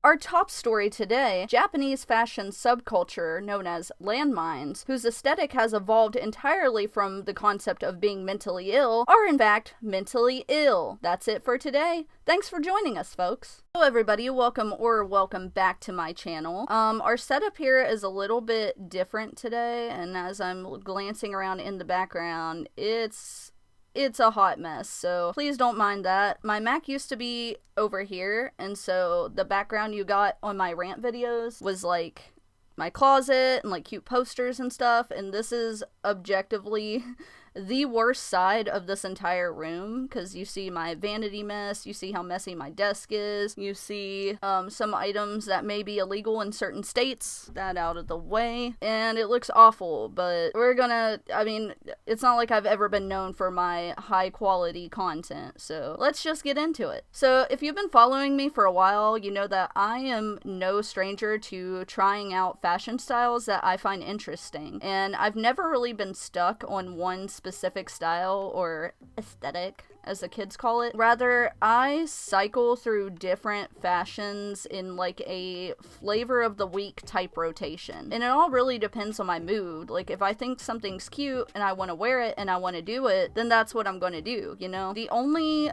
Our top story today, Japanese fashion subculture known as landmines, whose aesthetic has evolved entirely from the concept of being mentally ill, are in fact mentally ill. That's it for today. Thanks for joining us, folks. Hello everybody, welcome back to my channel. Our setup here is a little bit different today, and as I'm glancing around in the background, it's a hot mess, so please don't mind that. My Mac used to be over here, and so the background you got on my rant videos was like my closet and like cute posters and stuff, and this is objectively the worst side of this entire room, because you see my vanity mess, you see how messy my desk is, you see some items that may be illegal in certain states, that out of the way, and it looks awful, but it's not like I've ever been known for my high quality content, so let's just get into it. So if you've been following me for a while, you know that I am no stranger to trying out fashion styles that I find interesting, and I've never really been stuck on one specific style or aesthetic, as the kids call it. Rather, I cycle through different fashions in like a flavor of the week type rotation. And it all really depends on my mood. Like, if I think something's cute and I want to wear it and I want to do it, then that's what I'm going to do, you know? The only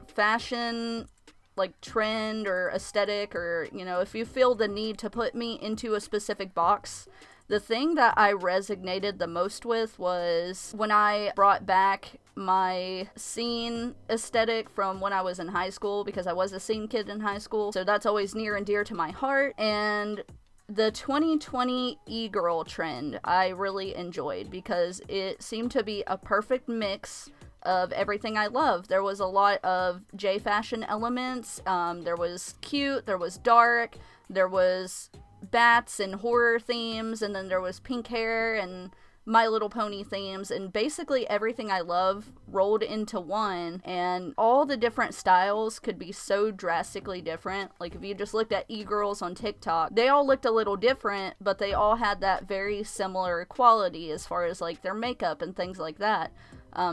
fashion like trend or aesthetic, or, you know, if you feel the need to put me into a specific box, the thing that I resonated the most with was when I brought back my scene aesthetic from when I was in high school, because I was a scene kid in high school, so that's always near and dear to my heart. And the 2020 e-girl trend I really enjoyed, because it seemed to be a perfect mix of everything I love. There was a lot of J-fashion elements, there was cute, there was dark, there was bats and horror themes, and then there was pink hair and My Little Pony themes, and basically everything I love rolled into one, and all the different styles could be so drastically different. Like, if you just looked at e-girls on TikTok, they all looked a little different, but they all had that very similar quality as far as like their makeup and things like that.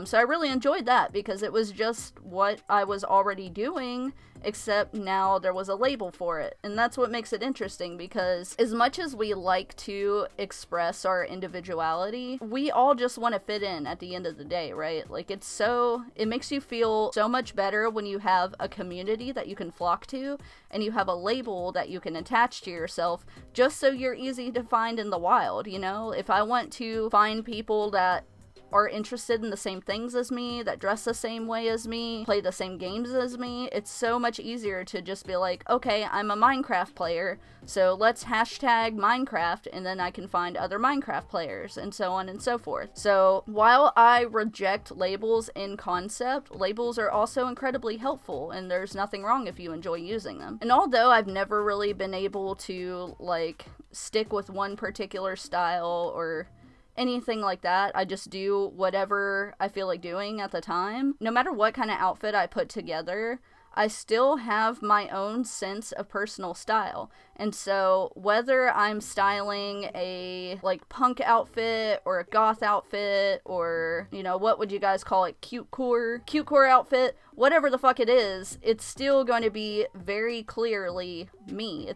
So I really enjoyed that, because it was just what I was already doing, except now there was a label for it. And that's what makes it interesting, because as much as we like to express our individuality, we all just want to fit in at the end of the day, right? Like, it makes you feel so much better when you have a community that you can flock to, and you have a label that you can attach to yourself, just so you're easy to find in the wild, you know? If I want to find people that are interested in the same things as me, that dress the same way as me, play the same games as me, it's so much easier to just be like, okay, I'm a Minecraft player, so let's hashtag Minecraft, and then I can find other Minecraft players, and so on and so forth. So while I reject labels in concept, labels are also incredibly helpful, and there's nothing wrong if you enjoy using them. And although I've never really been able to like stick with one particular style or anything like that, I just do whatever I feel like doing at the time. No matter what kind of outfit I put together, I still have my own sense of personal style. And so whether I'm styling a like punk outfit or a goth outfit, or, you know, what would you guys call it, cute core outfit, whatever the fuck it is, it's still going to be very clearly me.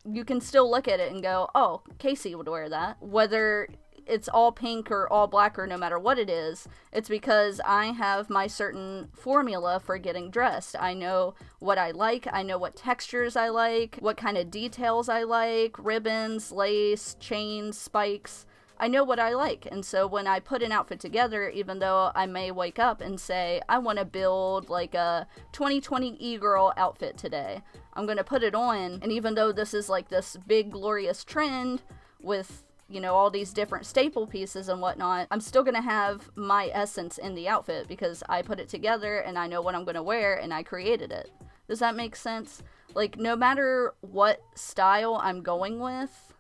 You can still look at it and go, oh, Casey would wear that. Whether it's all pink or all black, or no matter what it is, it's because I have my certain formula for getting dressed. I know what I like, I know what textures I like, what kind of details I like, ribbons, lace, chains, spikes. I know what I like, and so when I put an outfit together, even though I may wake up and say, I want to build like a 2020 e-girl outfit today, I'm going to put it on, and even though this is like this big glorious trend with, you know, all these different staple pieces and whatnot, I'm still gonna have my essence in the outfit, because I put it together and I know what I'm gonna wear and I created it. Does that make sense? Like, no matter what style I'm going with,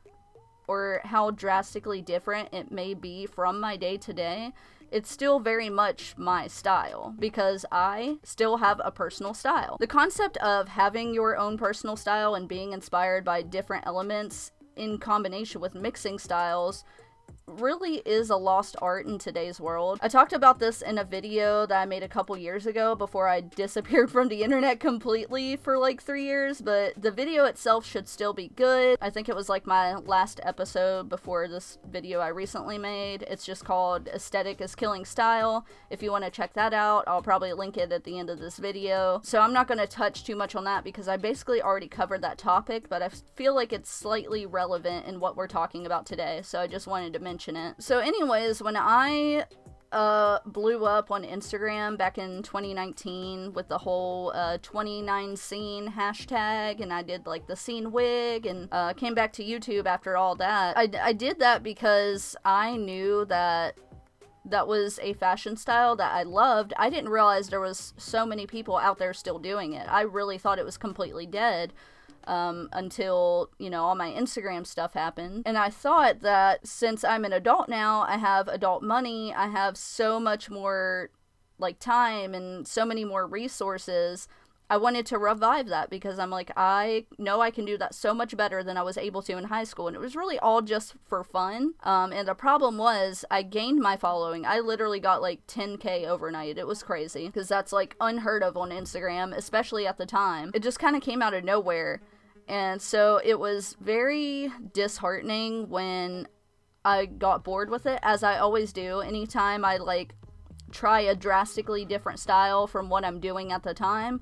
or how drastically different it may be from my day to day, it's still very much my style, because I still have a personal style. The concept of having your own personal style and being inspired by different elements in combination with mixing styles really is a lost art in today's world. I talked about this in a video that I made a couple years ago before I disappeared from the internet completely for like 3 years, but the video itself should still be good. I think it was like my last episode before this video I recently made. It's just called Aesthetic is Killing Style. If you want to check that out, I'll probably link it at the end of this video. So I'm not going to touch too much on that because I basically already covered that topic, but I feel like it's slightly relevant in what we're talking about today, so I just wanted to mention it. So anyways, when I blew up on Instagram back in 2019 with the whole 29 scene hashtag, and I did like the scene wig, and came back to YouTube after all that, I did that because I knew that was a fashion style that I loved. I didn't realize there was so many people out there still doing it. I really thought it was completely dead. Until, you know, all my Instagram stuff happened. And I thought that since I'm an adult now, I have adult money, I have so much more, like, time and so many more resources, I wanted to revive that because I'm like, I know I can do that so much better than I was able to in high school. And it was really all just for fun. And the problem was I gained my following. I literally got like 10K overnight. It was crazy because that's like unheard of on Instagram, especially at the time. It just kind of came out of nowhere. And so it was very disheartening when I got bored with it, as I always do. Anytime I like try a drastically different style from what I'm doing at the time,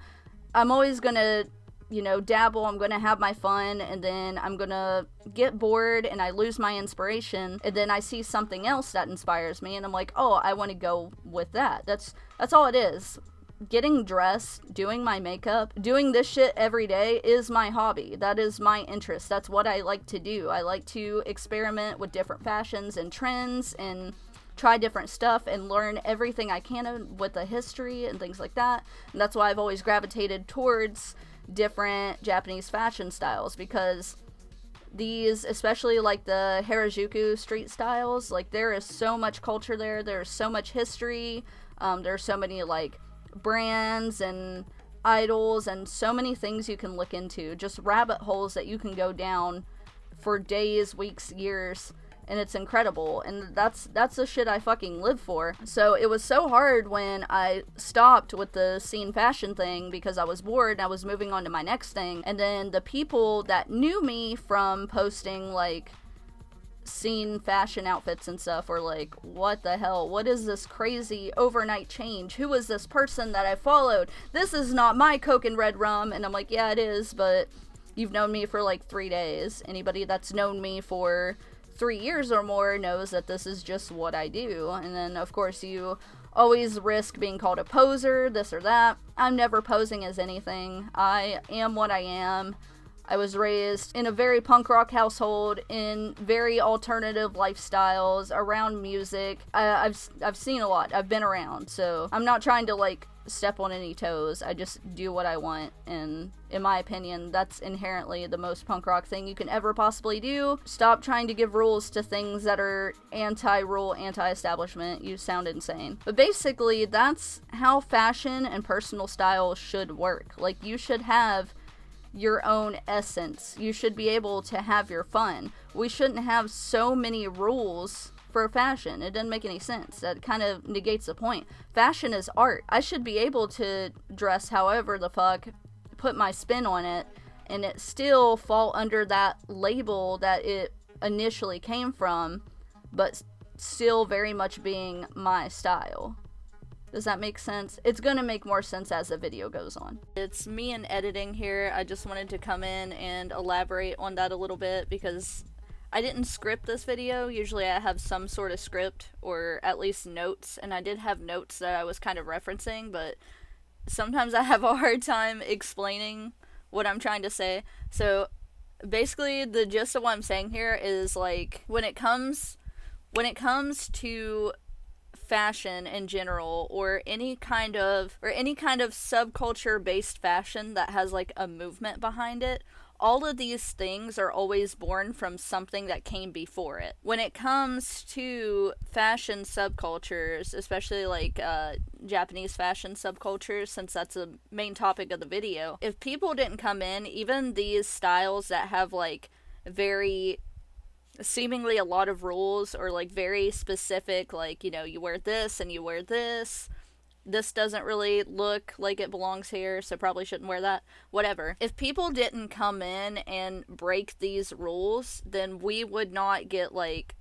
I'm always gonna, you know, dabble, I'm gonna have my fun, and then I'm gonna get bored and I lose my inspiration, and then I see something else that inspires me and I'm like, oh, I want to go with that. That's all it is. Getting dressed, doing my makeup, doing this shit every day is my hobby. That is my interest. That's what I like to do. I like to experiment with different fashions and trends and try different stuff and learn everything I can with the history and things like that. And that's why I've always gravitated towards different Japanese fashion styles, because these, especially like the Harajuku street styles, like there is so much culture there. There's so much history. There's so many like brands and idols and so many things you can look into, just rabbit holes that you can go down for days, weeks, years, and it's incredible. And that's the shit I fucking live for. So it was so hard when I stopped with the scene fashion thing because I was bored and I was moving on to my next thing. And then the people that knew me from posting like scene fashion outfits and stuff were like, what the hell, what is this crazy overnight change, who is this person that I followed, this is not my Coke and Red Rum. And I'm like, yeah, it is, but you've known me for like 3 days. Anybody that's known me for 3 years or more knows that this is just what I do. And then of course you always risk being called a poser, this or that. I'm never posing as anything. I am what I am. I was raised in a very punk rock household, in very alternative lifestyles, around music. I've seen a lot. I've been around, so I'm not trying to like step on any toes. I just do what I want, and in my opinion, that's inherently the most punk rock thing you can ever possibly do. Stop trying to give rules to things that are anti-rule, anti-establishment. You sound insane. But basically, that's how fashion and personal style should work. Like, you should have your own essence. You should be able to have your fun. We shouldn't have so many rules for fashion. It doesn't make any sense. That kind of negates the point. Fashion is art. I should be able to dress however the fuck, put my spin on it, and it still fall under that label that it initially came from, but still very much being my style. Does that make sense? It's gonna make more sense as the video goes on. It's me in editing here. I just wanted to come in and elaborate on that a little bit because I didn't script this video. Usually I have some sort of script or at least notes, and I did have notes that I was kind of referencing, but sometimes I have a hard time explaining what I'm trying to say. So basically the gist of what I'm saying here is like when it comes to fashion in general, or any kind of subculture based fashion that has like a movement behind it, all of these things are always born from something that came before it. When it comes to fashion subcultures, especially like Japanese fashion subcultures, since that's a main topic of the video, if people didn't come in, even these styles that have like very seemingly a lot of rules, or like very specific, like, you wear this and you wear this. This doesn't really look like it belongs here, so probably shouldn't wear that. Whatever. If people didn't come in and break these rules, then we would not get like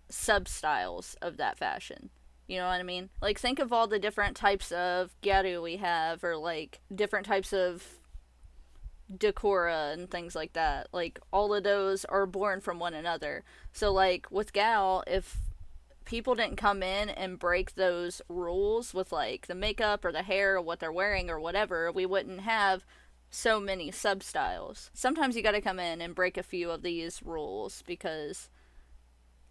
sub-styles of that fashion. You know what I mean? Like, think of all the different types of gyaru we have, or like different types of decora and things like that. Like, all of those are born from one another. So like with gal, if people didn't come in and break those rules with like the makeup or the hair or what they're wearing or whatever, we wouldn't have so many sub-styles. Sometimes you gotta come in and break a few of these rules, because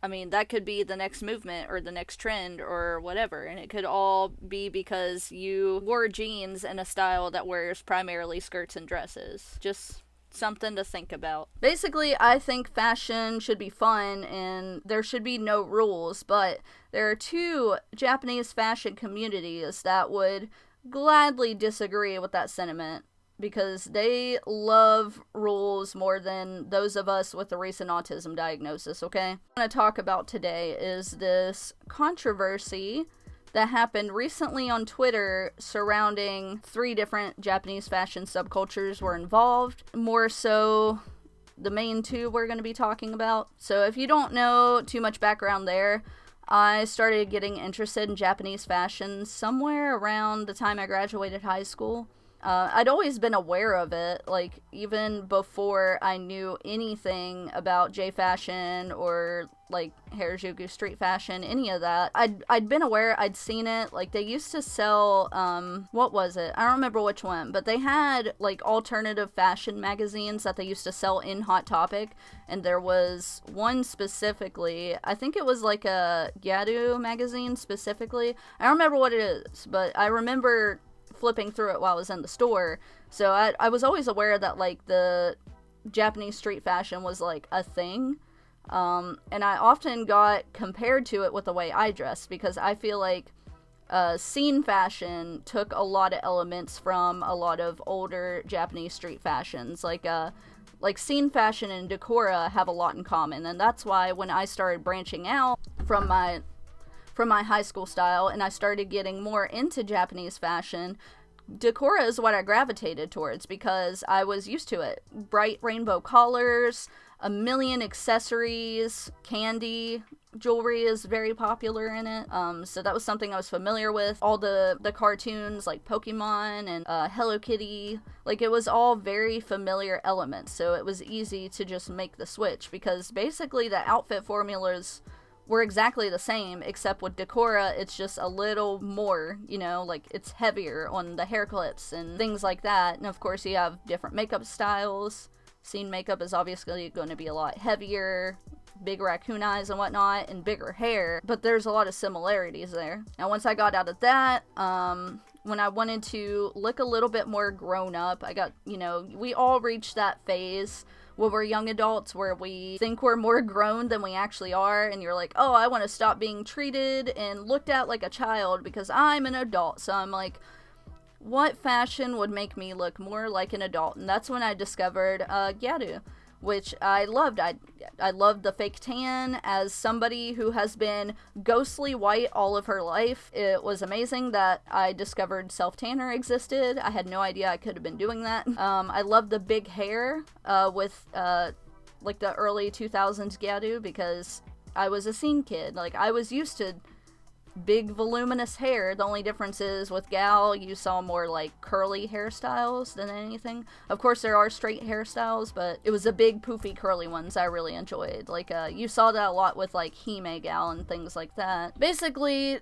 I mean, that could be the next movement or the next trend or whatever, and it could all be because you wore jeans in a style that wears primarily skirts and dresses. Just something to think about. Basically, I think fashion should be fun and there should be no rules, but there are two Japanese fashion communities that would gladly disagree with that sentiment, because they love rules more than those of us with a recent autism diagnosis, okay? What I want to talk about today is this controversy that happened recently on Twitter surrounding 3 different Japanese fashion subcultures were involved. More so, the main 2 we're going to be talking about. So if you don't know too much background there, I started getting interested in Japanese fashion somewhere around the time I graduated high school. I'd always been aware of it, like, even before I knew anything about J-fashion or, like, Harajuku street fashion, any of that. I'd been aware, I'd seen it, like, they used to sell, what was it? I don't remember which one, but they had, like, alternative fashion magazines that they used to sell in Hot Topic, and there was one specifically, I think it was, like, a Gyaru magazine specifically. I don't remember what it is, but I remember flipping through it while I was in the store. So I was always aware that like the Japanese street fashion was like a thing, and I often got compared to it with the way I dressed, because I feel like scene fashion took a lot of elements from a lot of older Japanese street fashions. Like scene fashion and decora have a lot in common, and that's why when I started branching out from my high school style and I started getting more into Japanese fashion, decora is what I gravitated towards, because I was used to it. Bright rainbow colors, a million accessories, candy, jewelry is very popular in it. So that was something I was familiar with. All the cartoons like Pokemon and Hello Kitty, like, it was all very familiar elements, so it was easy to just make the switch, because basically the outfit formulas were exactly the same, except with decora, it's just a little more, like, it's heavier on the hair clips and things like that. And of course, you have different makeup styles. Scene makeup is obviously going to be a lot heavier, big raccoon eyes and whatnot, and bigger hair, but there's a lot of similarities there. And once I got out of that, when I wanted to look a little bit more grown up, I got, we all reach that phase when we're young adults where we think we're more grown than we actually are, and you're like, oh, I want to stop being treated and looked at like a child because I'm an adult. So I'm like, what fashion would make me look more like an adult? And that's when I discovered gyaru, which I loved. I loved the fake tan. As somebody who has been ghostly white all of her life, it was amazing that I discovered self-tanner existed. I had no idea I could have been doing that. I loved the big hair with like the early 2000s gyaru, because I was a scene kid. Like, I was used to big voluminous hair. The only difference is with gal, you saw more like curly hairstyles than anything. Of course, there are straight hairstyles, but it was the big poofy curly ones I really enjoyed. Like, you saw that a lot with like Hime gal and things like that. Basically,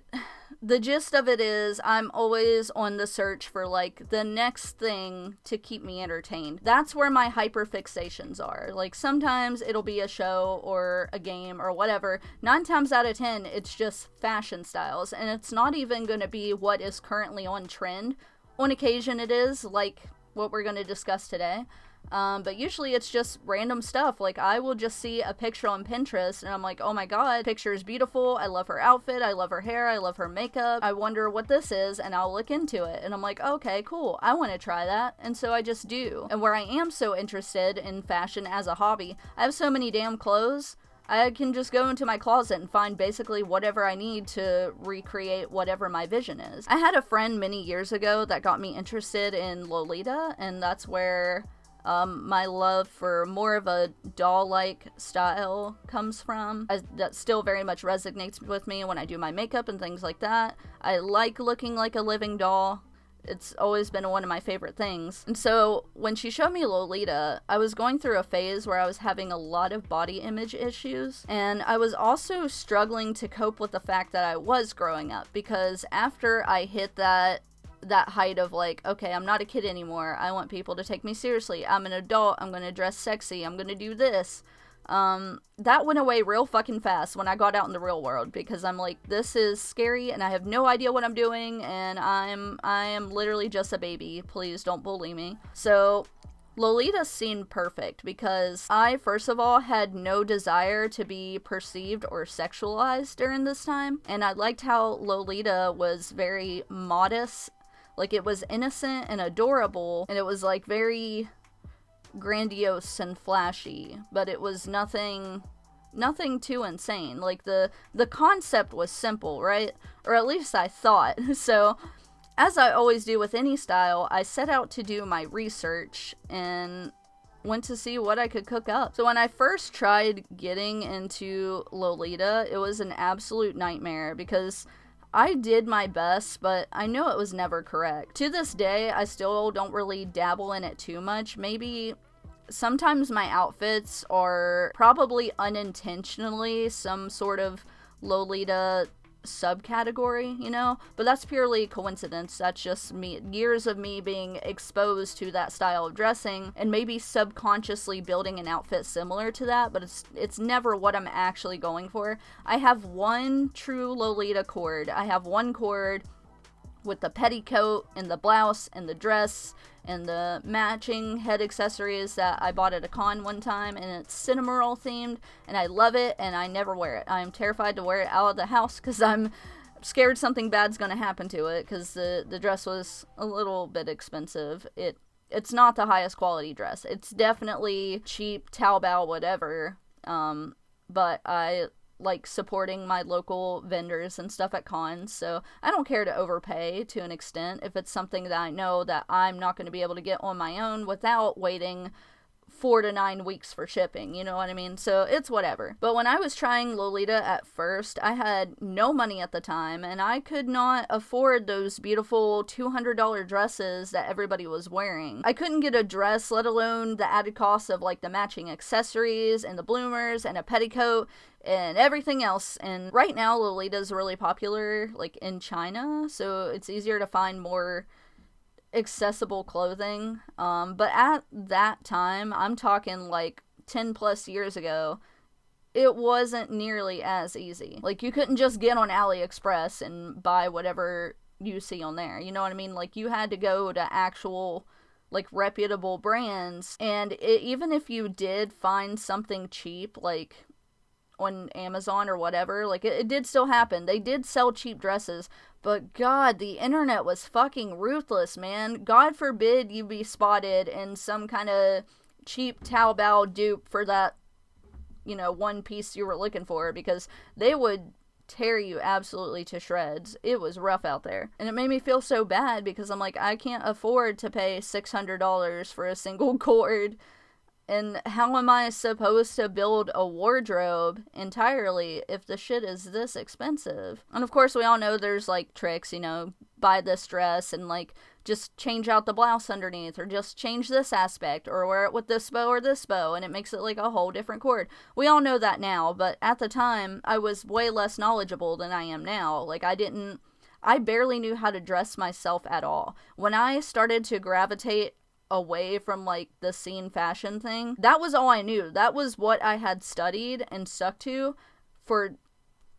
the gist of it is I'm always on the search for like the next thing to keep me entertained. That's where my hyperfixations are. Like, sometimes it'll be a show or a game or whatever. 9 times out of 10, it's just fashion styles, and it's not even going to be what is currently on trend. On occasion it is, like what we're going to discuss today. But usually it's just random stuff. Like, I will just see a picture on Pinterest and I'm like, oh my god, picture is beautiful, I love her outfit, I love her hair, I love her makeup, I wonder what this is, and I'll look into it. And I'm like, okay, cool, I want to try that. And so I just do. And where I am so interested in fashion as a hobby, I have so many damn clothes, I can just go into my closet and find basically whatever I need to recreate whatever my vision is. I had a friend many years ago that got me interested in Lolita, and that's where my love for more of a doll-like style comes from. That still very much resonates with me when I do my makeup and things like that. I like looking like a living doll. It's always been one of my favorite things. And so when she showed me Lolita, I was going through a phase where I was having a lot of body image issues. And I was also struggling to cope with the fact that I was growing up, because after I hit that height of like, okay, I'm not a kid anymore. I want people to take me seriously. I'm an adult. I'm going to dress sexy. I'm going to do this. That went away real fucking fast when I got out in the real world, because I'm like, this is scary and I have no idea what I'm doing, and I am literally just a baby. Please don't bully me. So Lolita seemed perfect because I, first of all, had no desire to be perceived or sexualized during this time, and I liked how Lolita was very modest. Like, it was innocent and adorable, and it was like very grandiose and flashy, but it was nothing too insane. Like, the concept was simple, right? Or at least I thought. So, as I always do with any style, I set out to do my research and went to see what I could cook up. So when I first tried getting into Lolita, it was an absolute nightmare because I did my best, but I know it was never correct. To this day, I still don't really dabble in it too much. Maybe sometimes my outfits are probably unintentionally some sort of Lolita subcategory, you know? But that's purely coincidence. That's just me, years of me being exposed to that style of dressing and maybe subconsciously building an outfit similar to that, but it's never what I'm actually going for. I have one true Lolita cord. I have one cord with the petticoat and the blouse and the dress and the matching head accessories that I bought at a con one time, and it's Cinnamoroll themed, and I love it, and I never wear it. I'm terrified to wear it out of the house because I'm scared something bad's gonna happen to it, because the dress was a little bit expensive. It's not the highest quality dress. It's definitely cheap, Taobao, whatever, but I like supporting my local vendors and stuff at cons, so I don't care to overpay to an extent if it's something that I know that I'm not going to be able to get on my own without waiting 4 to 9 weeks for shipping, you know what I mean? So it's whatever. But when I was trying Lolita at first, I had no money at the time, and I could not afford those beautiful $200 dresses that everybody was wearing. I couldn't get a dress, let alone the added cost of like the matching accessories and the bloomers and a petticoat and everything else. And right now Lolita's really popular like in China, so it's easier to find more accessible clothing, but at that time, I'm talking like 10 plus years ago, it wasn't nearly as easy. Like, you couldn't just get on AliExpress and buy whatever you see on there, you know what I mean? Like, you had to go to actual like reputable brands, and even if you did find something cheap like on Amazon or whatever, like it did still happen. They did sell cheap dresses, but God, the internet was fucking ruthless, man. God forbid you be spotted in some kind of cheap Taobao dupe for that, you know, one piece you were looking for, because they would tear you absolutely to shreds. It was rough out there. And it made me feel so bad because I'm like, I can't afford to pay $600 for a single cord. And how am I supposed to build a wardrobe entirely if the shit is this expensive? And of course, we all know there's like tricks, you know, buy this dress and like just change out the blouse underneath, or just change this aspect, or wear it with this bow or this bow, and it makes it like a whole different cord. We all know that now, but at the time, I was way less knowledgeable than I am now. Like, I barely knew how to dress myself at all. When I started to gravitate away from like the scene fashion thing, that was all I knew. That was what I had studied and stuck to for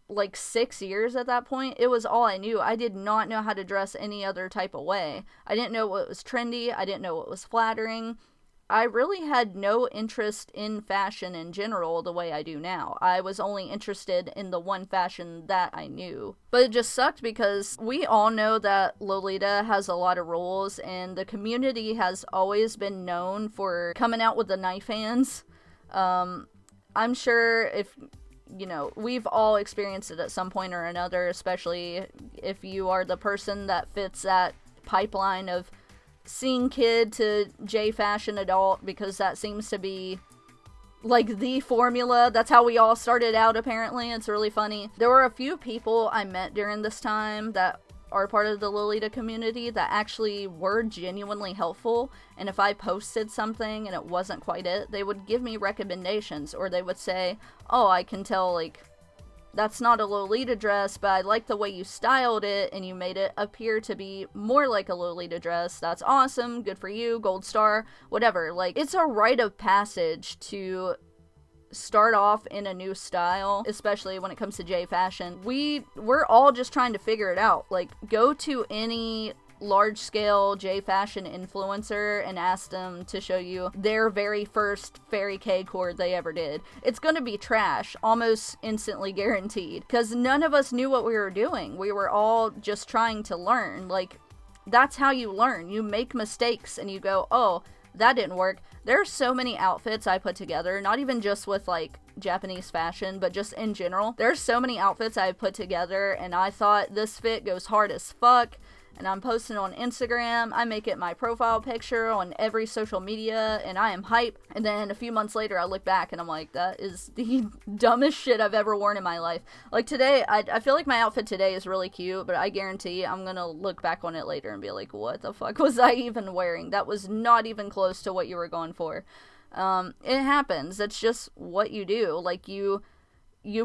like 6 years at that point. It was all I knew. I did not know how to dress any other type of way. I didn't know what was trendy. I didn't know what was flattering. I really had no interest in fashion in general the way I do now. I was only interested in the one fashion that I knew. But it just sucked because we all know that Lolita has a lot of rules, and the community has always been known for coming out with the knife hands. I'm sure if you know, we've all experienced it at some point or another, especially if you are the person that fits that pipeline of seeing kid to J fashion adult, because that seems to be like the formula. That's how we all started out, apparently. It's really funny. There were a few people I met during this time that are part of the Lolita community that actually were genuinely helpful, and if I posted something and it wasn't quite it, they would give me recommendations, or they would say, oh, I can tell, like, that's not a Lolita dress, but I like the way you styled it and you made it appear to be more like a Lolita dress. That's awesome, good for you, gold star, whatever. Like, it's a rite of passage to start off in a new style, especially when it comes to J fashion. We're all just trying to figure it out. Like, go to any large scale J fashion influencer and ask them to show you their very first Fairy K cord they ever did. It's gonna be trash, almost instantly guaranteed, because none of us knew what we were doing. We were all just trying to learn. Like, that's how you learn. You make mistakes and you go, oh, that didn't work. There are so many outfits I put together, not even just with like Japanese fashion, but just in general. There's so many outfits I've put together and I thought this fit goes hard as fuck, and I'm posting on Instagram. I make it my profile picture on every social media and I am hype. And then a few months later I look back and I'm like, that is the dumbest shit I've ever worn in my life. Like today, I feel like my outfit today is really cute, but I guarantee I'm gonna look back on it later and be like, what the fuck was I even wearing? That was not even close to what you were going for. It happens. That's just what you do. Like, you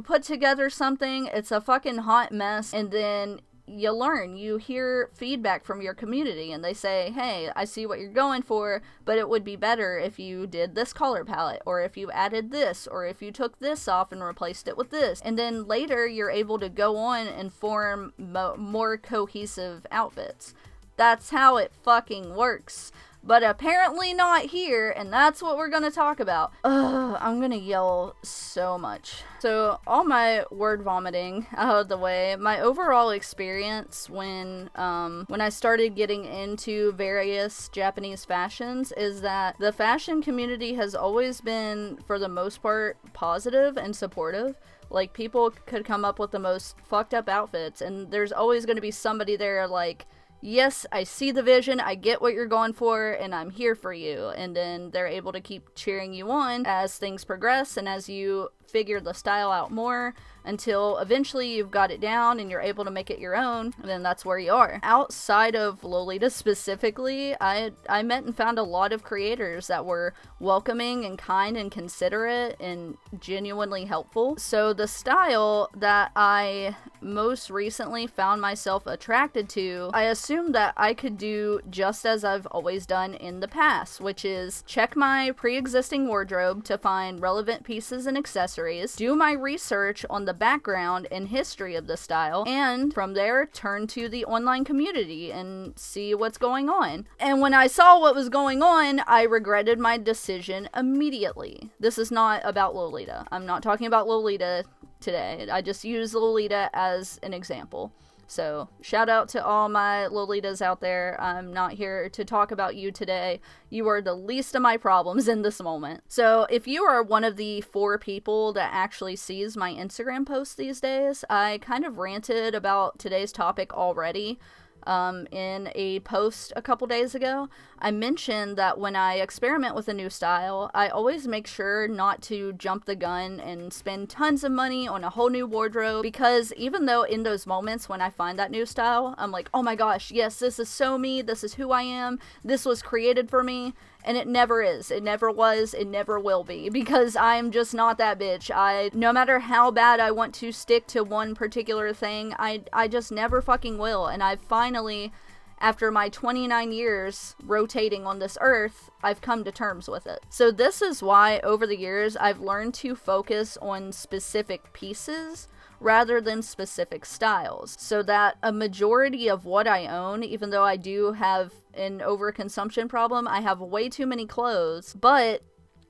put together something, it's a fucking hot mess, and then you learn. You hear feedback from your community and they say, hey, I see what you're going for, but it would be better if you did this color palette, or if you added this, or if you took this off and replaced it with this. And then later you're able to go on and form more cohesive outfits. That's how it fucking works. But apparently not here, and that's what we're gonna talk about. Ugh, I'm gonna yell so much. So, all my word vomiting out of the way, my overall experience when I started getting into various Japanese fashions is that the fashion community has always been, for the most part, positive and supportive. Like, people could come up with the most fucked up outfits, and there's always gonna be somebody there like, yes, I see the vision, I get what you're going for, and I'm here for you. And then they're able to keep cheering you on as things progress and as you figure the style out more, until eventually you've got it down and you're able to make it your own, and then that's where you are. Outside of Lolita specifically, I met and found a lot of creators that were welcoming and kind and considerate and genuinely helpful. So the style that I most recently found myself attracted to, I assumed that I could do just as I've always done in the past, which is check my pre-existing wardrobe to find relevant pieces and accessories, do my research on the background and history of the style, and from there turn to the online community and see what's going on. And when I saw what was going on, I regretted my decision immediately. This is not about Lolita. I'm not talking about Lolita today. I just use Lolita as an example. So, shout out to all my Lolitas out there. I'm not here to talk about you today. You are the least of my problems in this moment. So, if you are one of the 4 people that actually sees my Instagram posts these days, I kind of ranted about today's topic already. In a post a couple days ago, I mentioned that when I experiment with a new style, I always make sure not to jump the gun and spend tons of money on a whole new wardrobe, because even though in those moments when I find that new style, I'm like, oh my gosh, yes, this is so me, this is who I am, this was created for me, and it never is, it never was, it never will be, because I'm just not that bitch. No matter how bad I want to stick to one particular thing, I just never fucking will, and I've finally, after my 29 years rotating on this earth, I've come to terms with it. So this is why over the years I've learned to focus on specific pieces rather than specific styles, so that a majority of what I own, even though I do have an overconsumption problem, I have way too many clothes, but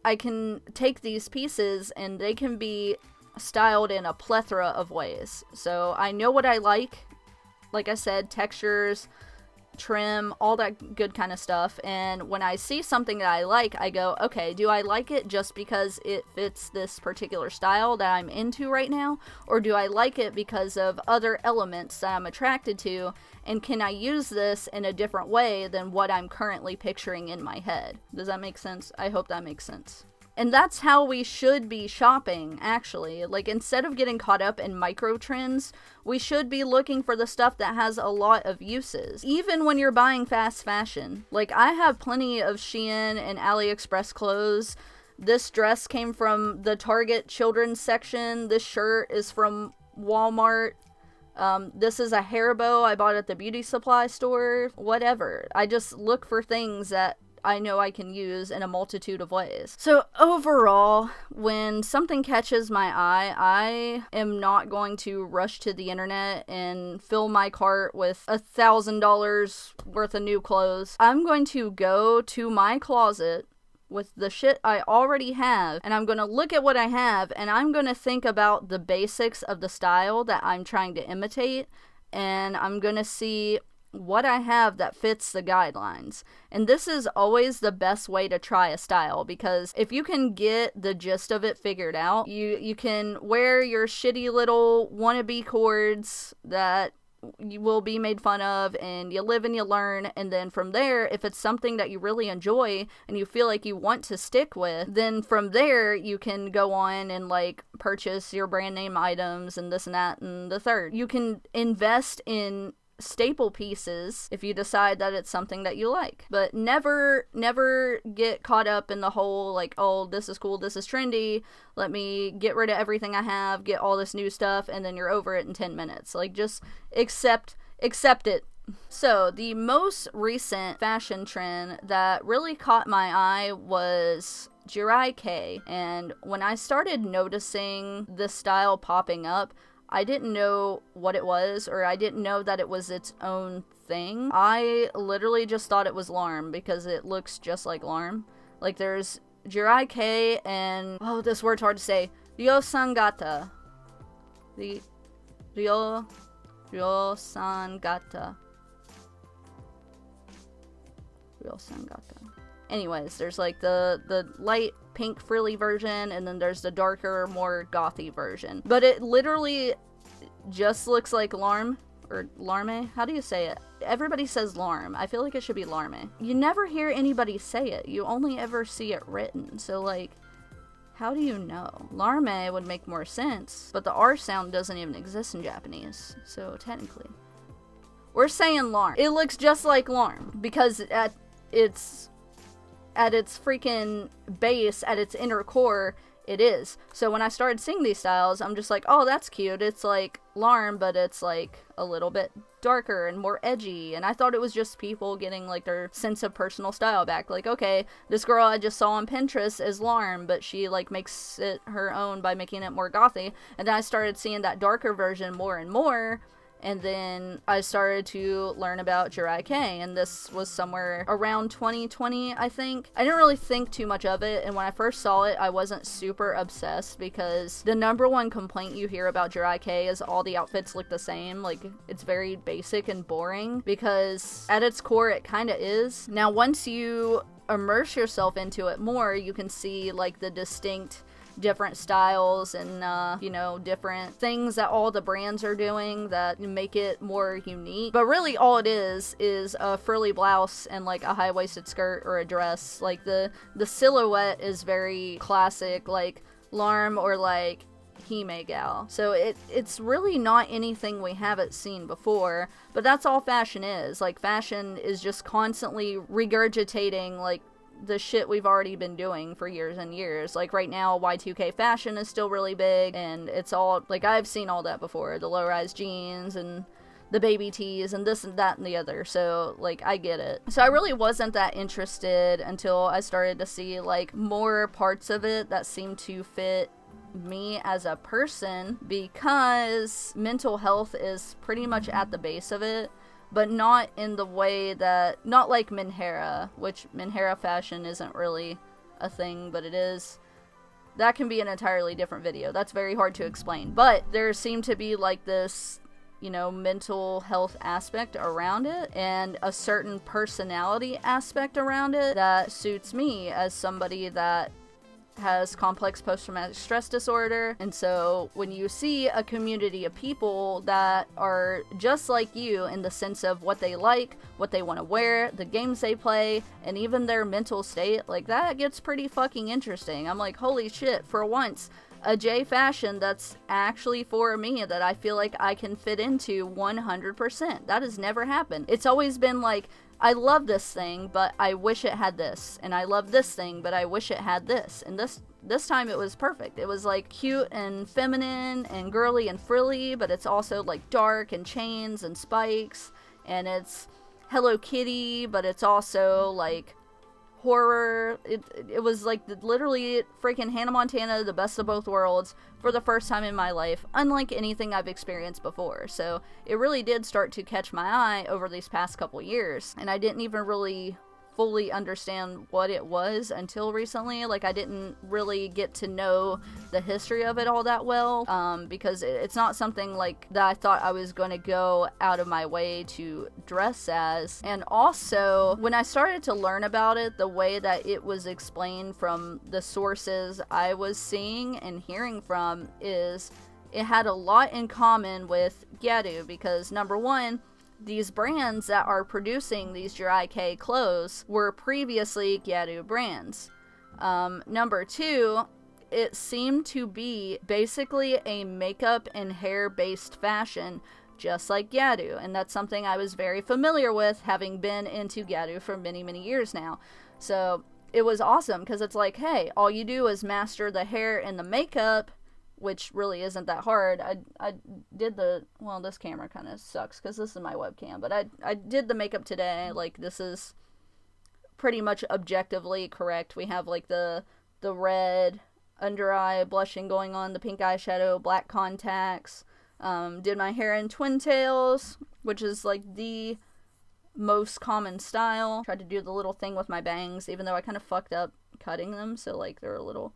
I can take these pieces and they can be styled in a plethora of ways. So I know what I like I said, textures, trim, all that good kind of stuff. And when I see something that I like, I go, okay, do I like it just because it fits this particular style that I'm into right now? Or do I like it because of other elements that I'm attracted to? And can I use this in a different way than what I'm currently picturing in my head? Does that make sense? I hope that makes sense. And that's how we should be shopping, actually. Like, instead of getting caught up in micro trends, we should be looking for the stuff that has a lot of uses. Even when you're buying fast fashion. Like, I have plenty of Shein and AliExpress clothes. This dress came from the Target children's section. This shirt is from Walmart. This is a hair bow I bought at the beauty supply store. Whatever. I just look for things that I know I can use in a multitude of ways. So overall, when something catches my eye, I am not going to rush to the internet and fill my cart with $1,000 worth of new clothes. I'm going to go to my closet with the shit I already have, and I'm going to look at what I have, and I'm going to think about the basics of the style that I'm trying to imitate, and I'm going to see what I have that fits the guidelines. And this is always the best way to try a style, because if you can get the gist of it figured out, you can wear your shitty little wannabe cords that you will be made fun of, and you live and you learn. And then from there, if it's something that you really enjoy and you feel like you want to stick with, then from there you can go on and like purchase your brand name items and this and that and the third. You can invest in staple pieces if you decide that it's something that you like, but never get caught up in the whole like, oh, this is cool, this is trendy, let me get rid of everything I have, get all this new stuff, and then you're over it in 10 minutes. Like, just accept it. So the most recent fashion trend that really caught my eye was Jirai K, and when I started noticing this style popping up, I didn't know what it was, or I didn't know that it was its own thing. I literally just thought it was Larm because it looks just like Larm. Like, there's Jirai K and, oh, this word's hard to say, Ryosangata. Ryosangata. Anyways, there's like the light pink frilly version, and then there's the darker, more gothy version. But it literally just looks like Larm, or Larme. How do you say it? Everybody says Larm. I feel like it should be Larme. You never hear anybody say it. You only ever see it written. So like, how do you know? Larme would make more sense, but the R sound doesn't even exist in Japanese. So technically, we're saying Larm. It looks just like Larm because at its freaking base, at its inner core, it is. So when I started seeing these styles, I'm just like, oh, that's cute. It's like Larm, but it's like a little bit darker and more edgy. And I thought it was just people getting like their sense of personal style back. Like, okay, this girl I just saw on Pinterest is Larm, but she like makes it her own by making it more gothy. And then I started seeing that darker version more and more. And then I started to learn about Jirai K, and this was somewhere around 2020, I think. I didn't really think too much of it, and when I first saw it, I wasn't super obsessed, because the number one complaint you hear about Jirai K is all the outfits look the same. Like, it's very basic and boring, because at its core, it kind of is. Now, once you immerse yourself into it more, you can see, like, the distinct different styles and different things that all the brands are doing that make it more unique. But really all it is a frilly blouse and like a high-waisted skirt or a dress. Like the silhouette is very classic, like Larm or like Hime gal. So it's really not anything we haven't seen before, but that's all fashion is. Like, fashion is just constantly regurgitating like the shit we've already been doing for years and years. Like, right now, Y2K fashion is still really big, and it's all, like, I've seen all that before. The low-rise jeans, and the baby tees, and this and that and the other. So, like, I get it. So I really wasn't that interested until I started to see, like, more parts of it that seemed to fit me as a person, because mental health is pretty much at the base of it. But not in the way that, not like Minhera, which Minhera fashion isn't really a thing, but it is. That can be an entirely different video. That's very hard to explain. But there seemed to be like this mental health aspect around it and a certain personality aspect around it that suits me as somebody that has complex post-traumatic stress disorder. And so when you see a community of people that are just like you in the sense of what they like, what they want to wear, the games they play, and even their mental state, like, that gets pretty fucking interesting. I'm like, holy shit, for once, a J fashion that's actually for me, that I feel like I can fit into 100%. That has never happened. It's always been like, I love this thing, but I wish it had this. And I love this thing, but I wish it had this. And this time it was perfect. It was like cute and feminine and girly and frilly, but it's also like dark and chains and spikes. And it's Hello Kitty, but it's also like horror. It was like literally freaking Hannah Montana, the best of both worlds, for the first time in my life, unlike anything I've experienced before. So it really did start to catch my eye over these past couple years, and I didn't even really fully understand what it was until recently. Like, I didn't really get to know the history of it all that well, because it's not something like that I thought I was going to go out of my way to dress as. And also, when I started to learn about it, the way that it was explained from the sources I was seeing and hearing from is it had a lot in common with Gyaru, because number one, these brands that are producing these Jirai K clothes were previously Gyaru brands. Number two, it seemed to be basically a makeup and hair based fashion, just like Gyaru, and that's something I was very familiar with, having been into Gyaru for many, many years now. So it was awesome, because it's like, hey, all you do is master the hair and the makeup, which really isn't that hard. I did this camera kind of sucks because this is my webcam, but I did the makeup today. Like, this is pretty much objectively correct. We have like the red under eye blushing going on, the pink eyeshadow, black contacts. Did my hair in twin tails, which is like the most common style. Tried to do the little thing with my bangs, even though I kind of fucked up cutting them, so like they're a little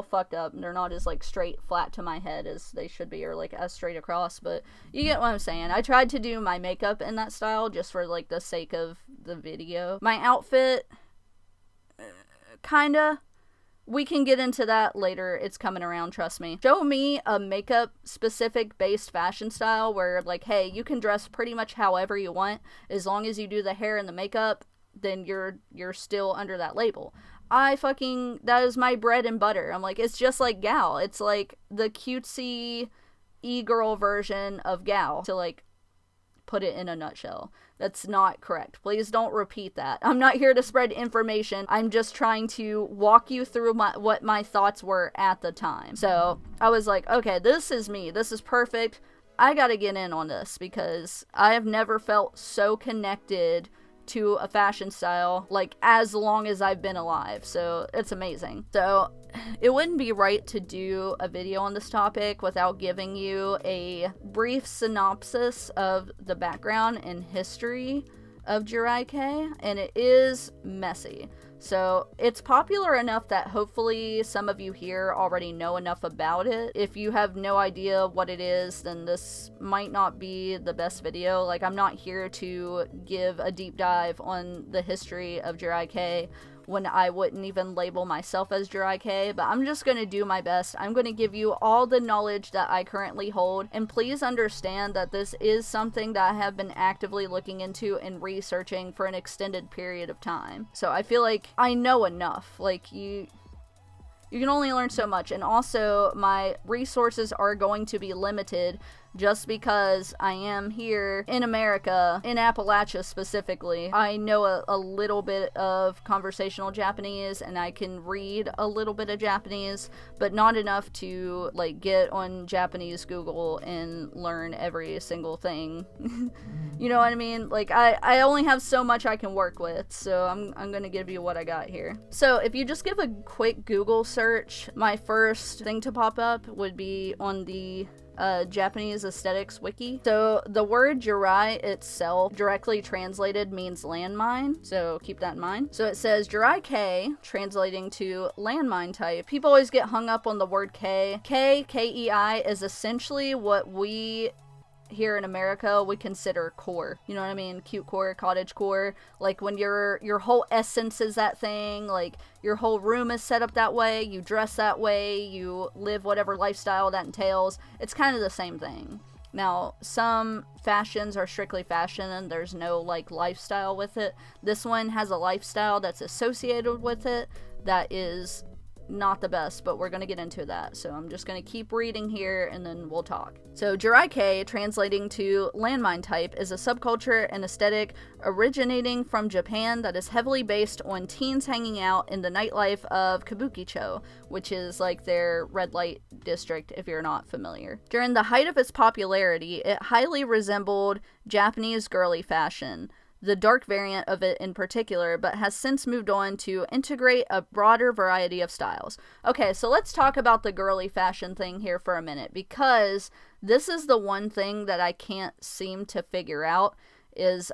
fucked up, and they're not as like straight flat to my head as they should be, or like as straight across, but you get what I'm saying. I tried to do my makeup in that style just for like the sake of the video. My outfit, kinda, we can get into that later. It's coming around, trust me. Show me a makeup specific based fashion style where like, hey, you can dress pretty much however you want as long as you do the hair and the makeup, then you're still under that label. That is my bread and butter. I'm like, it's just like Gal. It's like the cutesy e-girl version of Gal, to like put it in a nutshell. That's not correct. Please don't repeat that. I'm not here to spread information. I'm just trying to walk you through what my thoughts were at the time. So I was like, okay, this is me. This is perfect. I gotta get in on this, because I have never felt so connected to a fashion style like as long as I've been alive. So it's amazing. So it wouldn't be right to do a video on this topic without giving you a brief synopsis of the background and history of Jirai K, and it is messy. So it's popular enough that hopefully some of you here already know enough about it. If you have no idea what it is, then this might not be the best video. Like, I'm not here to give a deep dive on the history of Jirai K when I wouldn't even label myself as Jirai K, but I'm just going to do my best. I'm going to give you all the knowledge that I currently hold, and please understand that this is something that I have been actively looking into and researching for an extended period of time. So I feel like I know enough. Like, you can only learn so much, and also my resources are going to be limited just because I am here in America, in Appalachia specifically. I know a little bit of conversational Japanese, and I can read a little bit of Japanese, but not enough to like get on Japanese Google and learn every single thing. You know what I mean? Like, I only have so much I can work with, so I'm gonna give you what I got here. So if you just give a quick Google search, my first thing to pop up would be on the Japanese aesthetics wiki. So the word Jirai itself, directly translated, means landmine, so keep that in mind. So it says Jirai K, translating to landmine type. People always get hung up on the word K. Kei is essentially what we here in America we consider core. You know what I mean? Cute core, cottage core. Like when your whole essence is that thing, like your whole room is set up that way, you dress that way, you live whatever lifestyle that entails. It's kind of the same thing. Now, some fashions are strictly fashion and there's no, like, lifestyle with it. This one has a lifestyle that's associated with it that is not the best, but we're going to get into that. So I'm just going to keep reading here and then we'll talk. So Jirai, translating to landmine type, is a subculture and aesthetic originating from Japan that is heavily based on teens hanging out in the nightlife of Kabukicho, which is like their red light district if you're not familiar. During the height of its popularity, it highly resembled Japanese girly fashion, the dark variant of it in particular, but has since moved on to integrate a broader variety of styles. Okay, so let's talk about the girly fashion thing here for a minute, because this is the one thing that I can't seem to figure out is,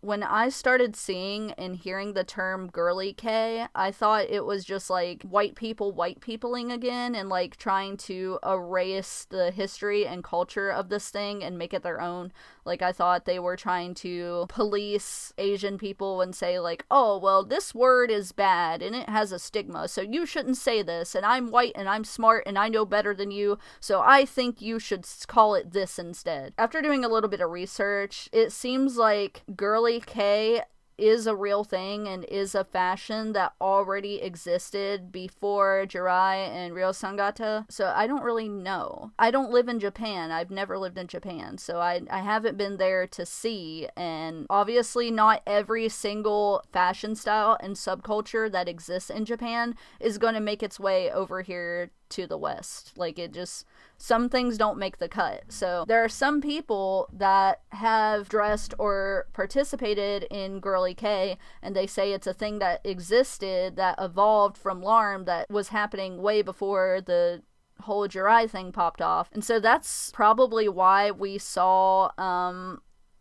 when I started seeing and hearing the term girly K, I thought it was just like white peopling again and like trying to erase the history and culture of this thing and make it their own. Like I thought they were trying to police Asian people and say like, oh, well, this word is bad and it has a stigma, so you shouldn't say this, and I'm white and I'm smart and I know better than you, so I think you should call it this instead. After doing a little bit of research, it seems like girly K is a real thing and is a fashion that already existed before Jirai and Ryo Sangata. So I don't really know. I don't live in Japan. I've never lived in Japan. So I haven't been there to see. And obviously not every single fashion style and subculture that exists in Japan is going to make its way over here to the West. Like it just... some things don't make the cut. So there are some people that have dressed or participated in girly K, and they say it's a thing that existed, that evolved from LARM, that was happening way before the whole Jirai thing popped off. And so that's probably why we saw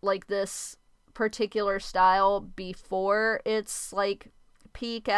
like this particular style before its like peak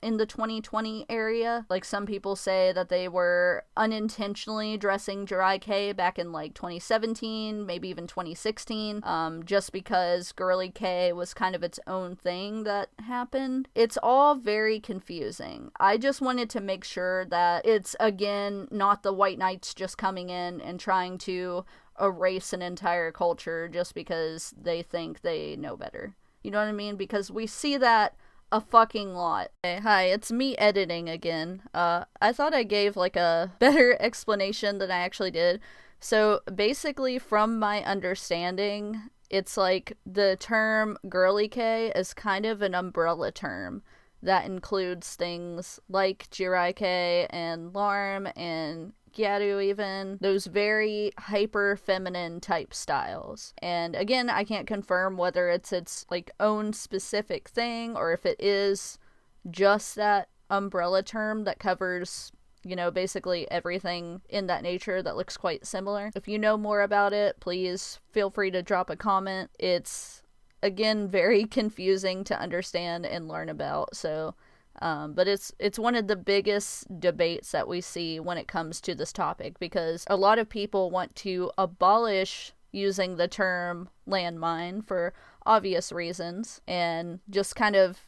in the 2020 area. Like some people say that they were unintentionally dressing Jirai K back in like 2017, maybe even 2016, just because girly K was kind of its own thing that happened. It's all very confusing. I just wanted to make sure that it's, again, not the white knights just coming in and trying to erase an entire culture just because they think they know better. You know what I mean? Because we see that a fucking lot. Hey, hi, it's me editing again. I thought I gave like a better explanation than I actually did. So basically, from my understanding, it's like the term girly K is kind of an umbrella term that includes things like Jirai K and LARM and Gyaru, even those very hyper feminine type styles. And again, I can't confirm whether it's its like own specific thing or if it is just that umbrella term that covers, you know, basically everything in that nature that looks quite similar. If you know more about it, please feel free to drop a comment. It's, again, very confusing to understand and learn about, so but it's one of the biggest debates that we see when it comes to this topic, because a lot of people want to abolish using the term landmine for obvious reasons and just kind of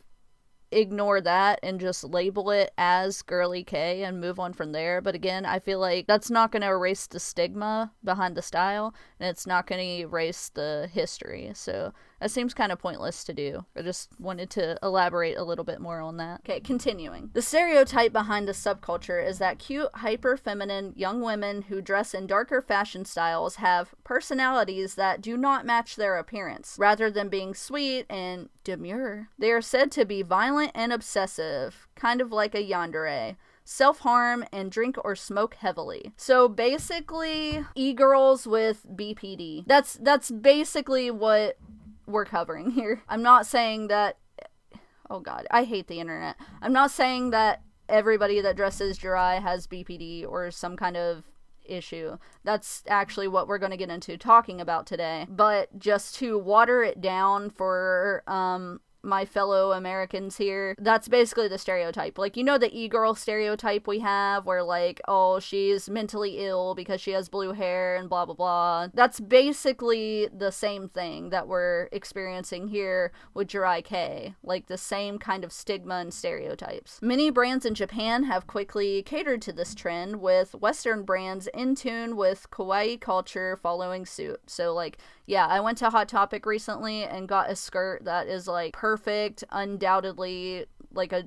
ignore that and just label it as girly K and move on from there. But again, I feel like that's not going to erase the stigma behind the style, and it's not going to erase the history. So that seems kind of pointless to do. I just wanted to elaborate a little bit more on that. Okay, continuing. The stereotype behind the subculture is that cute, hyper-feminine young women who dress in darker fashion styles have personalities that do not match their appearance. Rather than being sweet and demure, they are said to be violent and obsessive, kind of like a yandere. Self-harm and drink or smoke heavily. So basically, e-girls with BPD. That's basically what we're covering here. I'm not saying that... oh god, I hate the internet. I'm not saying that everybody that dresses Jirai has BPD or some kind of issue. That's actually what we're going to get into talking about today. But just to water it down for my fellow Americans here, that's basically the stereotype. Like, you know, the e-girl stereotype we have where, like, oh, she's mentally ill because she has blue hair and blah, blah, blah. That's basically the same thing that we're experiencing here with Jirai K. Like, the same kind of stigma and stereotypes. Many brands in Japan have quickly catered to this trend, with Western brands in tune with kawaii culture following suit. So, like, yeah, I went to Hot Topic recently and got a skirt that is, like, perfect, undoubtedly, like, a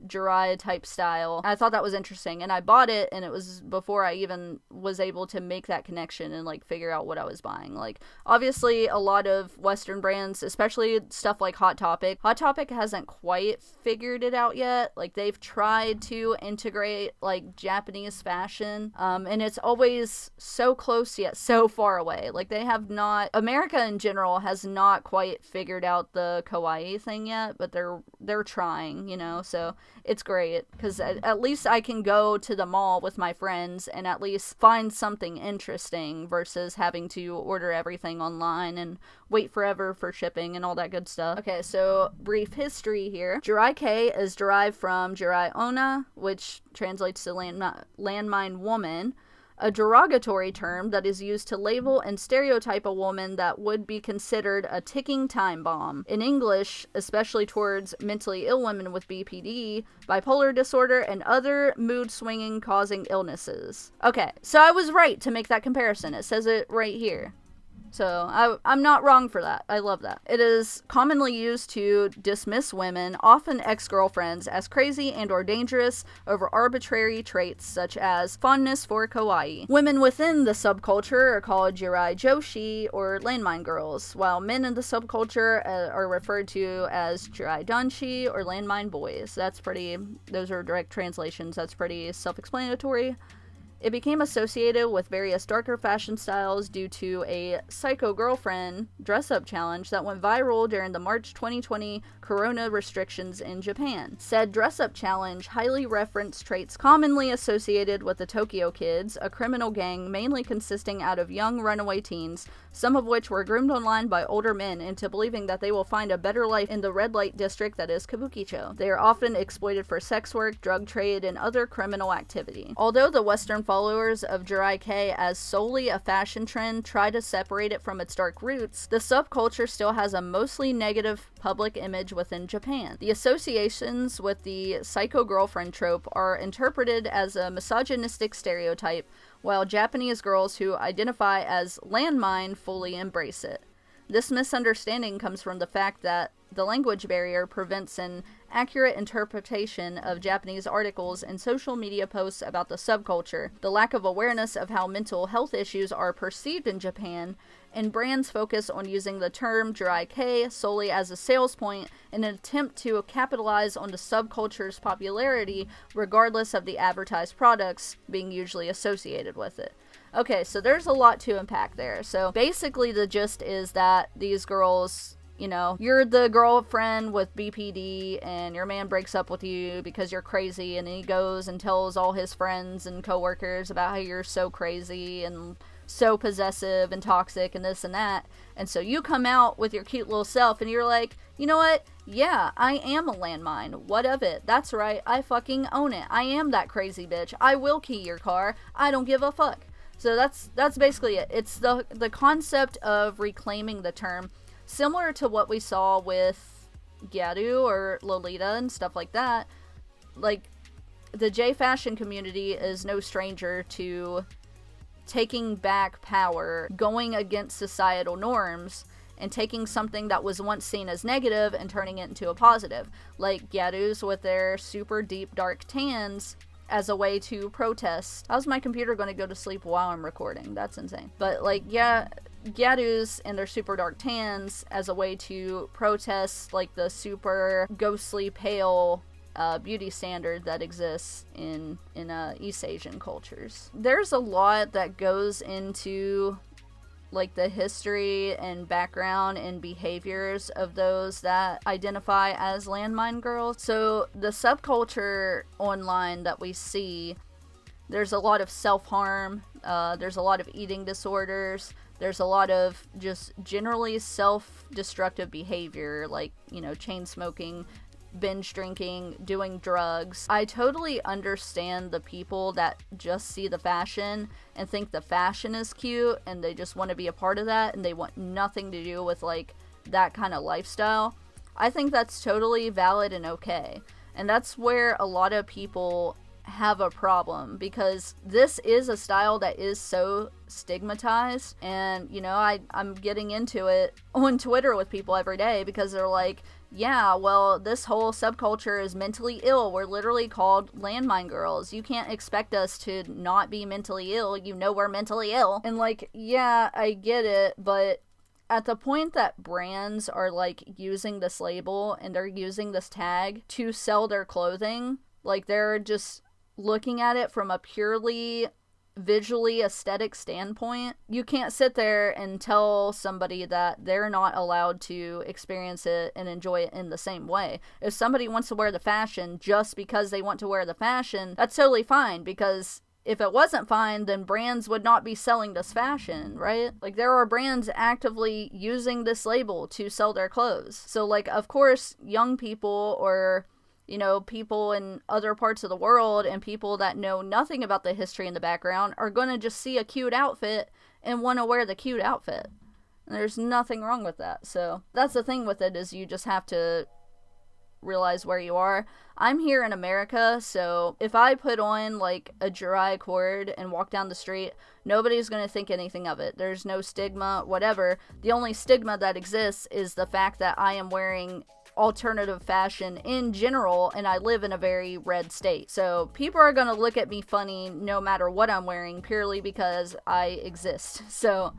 Jirai type style. I thought that was interesting, and I bought it, and it was before I even was able to make that connection and, like, figure out what I was buying. Like, obviously, a lot of Western brands, especially stuff like Hot Topic hasn't quite figured it out yet. Like, they've tried to integrate, like, Japanese fashion, and it's always so close yet so far away. Like, they have not, America in general has not quite figured out the kawaii thing yet, but they're trying, you know, so it's great, because at least I can go to the mall with my friends and at least find something interesting versus having to order everything online and wait forever for shipping and all that good stuff. Okay, so brief history here. Jirai K is derived from Jirai Onna, which translates to landmine woman, a derogatory term that is used to label and stereotype a woman that would be considered a ticking time bomb. In English, especially towards mentally ill women with BPD, bipolar disorder, and other mood-swinging causing illnesses. Okay, so I was right to make that comparison. It says it right here. So I'm not wrong for that. I love that. It is commonly used to dismiss women, often ex-girlfriends, as crazy and or dangerous over arbitrary traits such as fondness for kawaii. Women within the subculture are called Jirai Joshi or landmine girls, while men in the subculture are referred to as Jirai Danshi or landmine boys. Those are direct translations. That's pretty self-explanatory. It became associated with various darker fashion styles due to a psycho girlfriend dress-up challenge that went viral during the March 2020 corona restrictions in Japan. Said dress-up challenge highly referenced traits commonly associated with the Tokyo Kids, a criminal gang mainly consisting out of young runaway teens, some of which were groomed online by older men into believing that they will find a better life in the red light district that is Kabukicho. They are often exploited for sex work, drug trade, and other criminal activity. Although the Western followers of Jirai K as solely a fashion trend try to separate it from its dark roots, the subculture still has a mostly negative public image within Japan. The associations with the psycho girlfriend trope are interpreted as a misogynistic stereotype, while Japanese girls who identify as landmine fully embrace it. This misunderstanding comes from the fact that the language barrier prevents an accurate interpretation of Japanese articles and social media posts about the subculture, the lack of awareness of how mental health issues are perceived in Japan, and brands focus on using the term Jirai K solely as a sales point in an attempt to capitalize on the subculture's popularity regardless of the advertised products being usually associated with it. Okay, so there's a lot to unpack there. So basically the gist is that these girls, you know, you're the girlfriend with BPD and your man breaks up with you because you're crazy, and he goes and tells all his friends and coworkers about how you're so crazy and so possessive and toxic and this and that. And so you come out with your cute little self and you're like, you know what? Yeah, I am a landmine. What of it? That's right. I fucking own it. I am that crazy bitch. I will key your car. I don't give a fuck. So that's basically it. It's the concept of reclaiming the term, similar to what we saw with Gyaru or Lolita and stuff like that. Like, the J fashion community is no stranger to taking back power, going against societal norms, and taking something that was once seen as negative and turning it into a positive. Like Gyaru's with their super deep dark tans as a way to protest. How's my computer going to go to sleep while I'm recording? That's insane. But like, yeah, Gyaru's and their super dark tans as a way to protest like the super ghostly pale beauty standard that exists in East Asian cultures. There's a lot that goes into like the history and background and behaviors of those that identify as landmine girls. So the subculture online that we see, there's a lot of self-harm, there's a lot of eating disorders, There's a lot of just generally self-destructive behavior, like, chain smoking, binge drinking, doing drugs. I totally understand the people that just see the fashion and think the fashion is cute and they just want to be a part of that and they want nothing to do with, like, that kind of lifestyle. I think that's totally valid and okay. And that's where a lot of people have a problem, because this is a style that is so stigmatized. And, I'm getting into it on Twitter with people every day because they're like, yeah, well, this whole subculture is mentally ill. We're literally called landmine girls. You can't expect us to not be mentally ill. We're mentally ill. And, like, yeah, I get it, but at the point that brands are, like, using this label and they're using this tag to sell their clothing, like, they're just looking at it from a purely visually aesthetic standpoint. You can't sit there and tell somebody that they're not allowed to experience it and enjoy it in the same way. If somebody wants to wear the fashion just because they want to wear the fashion, that's totally fine, because if it wasn't fine, then brands would not be selling this fashion, right? Like, there are brands actively using this label to sell their clothes. So, like, of course, young people or people in other parts of the world and people that know nothing about the history in the background are going to just see a cute outfit and want to wear the cute outfit. And there's nothing wrong with that. So that's the thing with it, is you just have to realize where you are. I'm here in America, so if I put on, like, a Jirai cord and walk down the street, nobody's going to think anything of it. There's no stigma, whatever. The only stigma that exists is the fact that I am wearing alternative fashion in general, and I live in a very red state. So people are gonna look at me funny no matter what I'm wearing, purely because I exist. So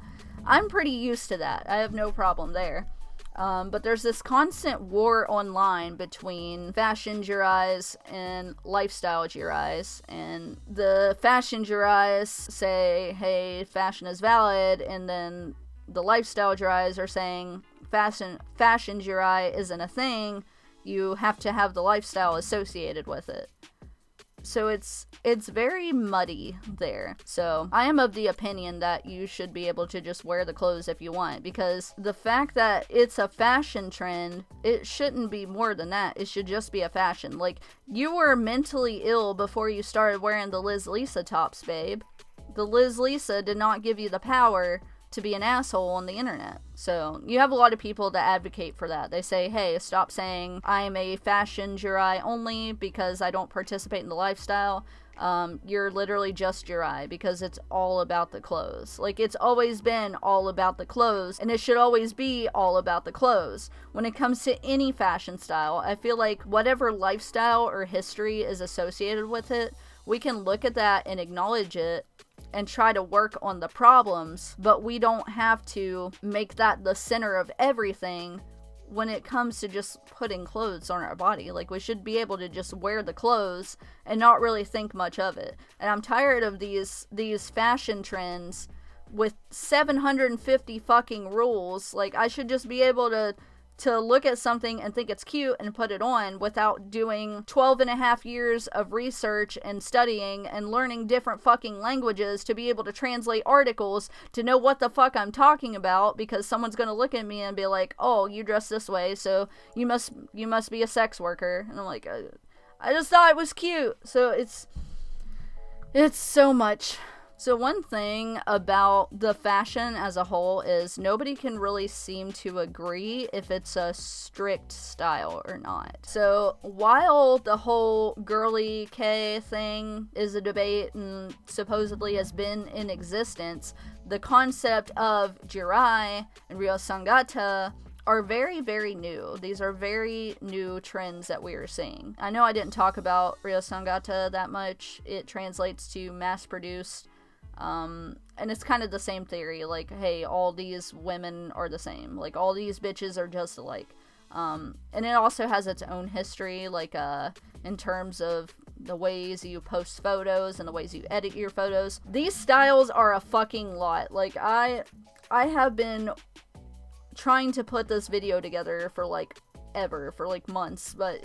I'm pretty used to that. I have no problem there. But there's this constant war online between fashion Jirais and lifestyle Jirais. And the fashion Jirais say, hey, fashion is valid, and then the lifestyle Jirais are saying, fashion Jirai isn't a thing. You have to have the lifestyle associated with it. So it's very muddy there. So I am of the opinion that you should be able to just wear the clothes if you want, because the fact that it's a fashion trend, it shouldn't be more than that. It should just be a fashion. Like, you were mentally ill before you started wearing the Liz Lisa tops, babe. The Liz Lisa did not give you the power to be an asshole on the internet. So you have a lot of people that advocate for that. They say, hey, stop saying I'm a fashion Jirai only because I don't participate in the lifestyle. You're literally just Jirai, because it's all about the clothes. Like, it's always been all about the clothes, and it should always be all about the clothes. When it comes to any fashion style, I feel like whatever lifestyle or history is associated with it, we can look at that and acknowledge it and try to work on the problems, but we don't have to make that the center of everything when it comes to just putting clothes on our body. Like, we should be able to just wear the clothes and not really think much of it. And I'm tired of these fashion trends with 750 fucking rules. Like, I should just be able to look at something and think it's cute and put it on without doing 12 and a half years of research and studying and learning different fucking languages to be able to translate articles to know what the fuck I'm talking about, because someone's gonna look at me and be like, oh, you dress this way, so you must be a sex worker. And I'm like, I just thought it was cute. So it's so much. So one thing about the fashion as a whole is nobody can really seem to agree if it's a strict style or not. So while the whole girly K thing is a debate and supposedly has been in existence, the concept of Jirai and Ryo Sangata are very, very new. These are very new trends that we are seeing. I know I didn't talk about Ryo Sangata that much. It translates to mass-produced. And it's kind of the same theory, like, hey, all these women are the same, like, all these bitches are just alike, and it also has its own history, like, in terms of the ways you post photos and the ways you edit your photos. These styles are a fucking lot. Like, I have been trying to put this video together for, like, for, like, months, but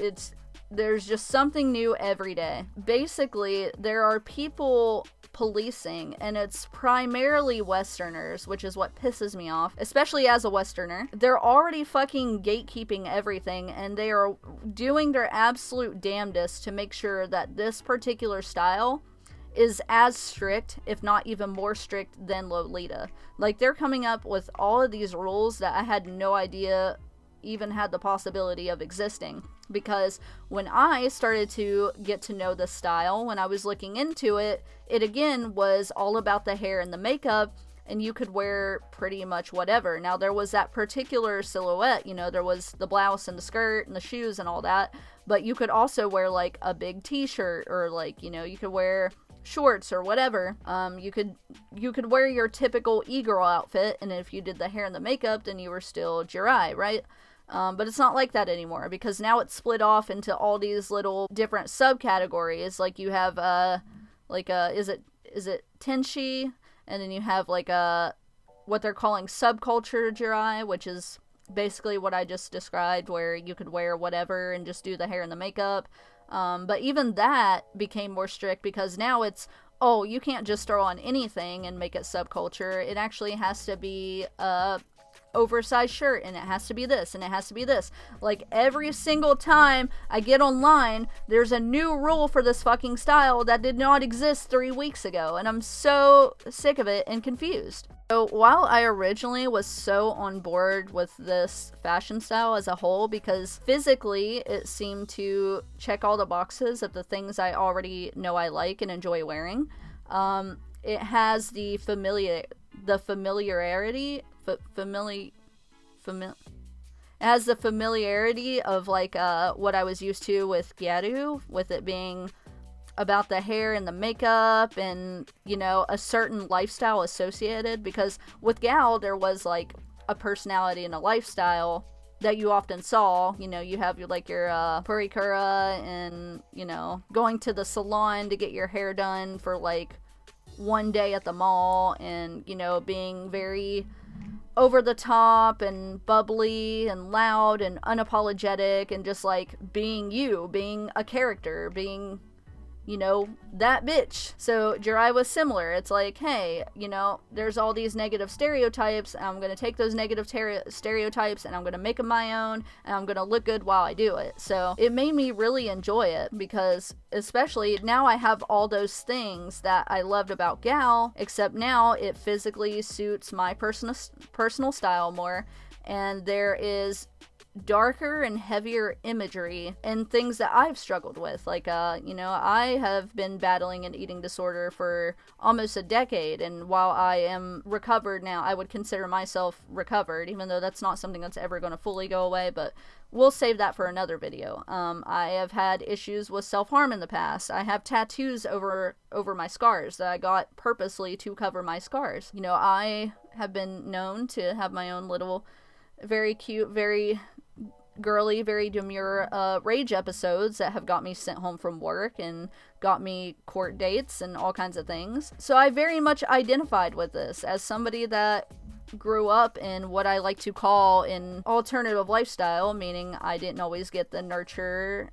there's just something new every day. Basically, there are people policing, and it's primarily Westerners, which is what pisses me off, especially as a Westerner. They're already fucking gatekeeping everything, and they are doing their absolute damnedest to make sure that this particular style is as strict, if not even more strict, than Lolita. Like, they're coming up with all of these rules that I had no idea even had the possibility of existing. Because when I started to get to know the style, when I was looking into it, it again was all about the hair and the makeup, and you could wear pretty much whatever. Now, there was that particular silhouette, you know, there was the blouse and the skirt and the shoes and all that, but you could also wear, like, a big t-shirt, or, like, you know, you could wear shorts or whatever. You could wear your typical e-girl outfit, and if you did the hair and the makeup, then you were still Jirai, right? But it's not like that anymore, because now it's split off into all these little different subcategories. Like, you have is it Tenshi, and then you have like what they're calling subculture Jirai, which is basically what I just described, where you could wear whatever and just do the hair and the makeup. But even that became more strict, because now it's, oh, you can't just throw on anything and make it subculture. It actually has to be oversized shirt, and it has to be this, and it has to be this. Like, every single time I get online, there's a new rule for this fucking style that did not exist 3 weeks ago, and I'm so sick of it and confused. So while I originally was so on board with this fashion style as a whole, because physically it seemed to check all the boxes of the things I already know I like and enjoy wearing, it has the familiarity, it has the familiarity of, like, what I was used to with Gyaru, with it being about the hair and the makeup and, you know, a certain lifestyle associated. Because with Gal, there was, like, a personality and a lifestyle that you often saw. You know, you have your purikura, and, you know, going to the salon to get your hair done for, like, one day at the mall, and, you know, being very over the top and bubbly and loud and unapologetic, and just, like, being you, being a character, being, you know, that bitch. So Jirai was similar. It's like, hey, you know, there's all these negative stereotypes, and I'm going to take those negative stereotypes and I'm going to make them my own, and I'm going to look good while I do it. So it made me really enjoy it, because especially now I have all those things that I loved about Gal, except now it physically suits my personal style more, and there is darker and heavier imagery and things that I've struggled with. Like, you know, I have been battling an eating disorder for almost a decade, and while I am recovered now, I would consider myself recovered, even though that's not something that's ever going to fully go away, but we'll save that for another video. I have had issues with self-harm in the past. I have tattoos over my scars that I got purposely to cover my scars. You know, I have been known to have my own little very cute, very girly, very demure rage episodes that have got me sent home from work and got me court dates and all kinds of things. So I very much identified with this as somebody that grew up in what I like to call an alternative lifestyle, meaning I didn't always get the nurturing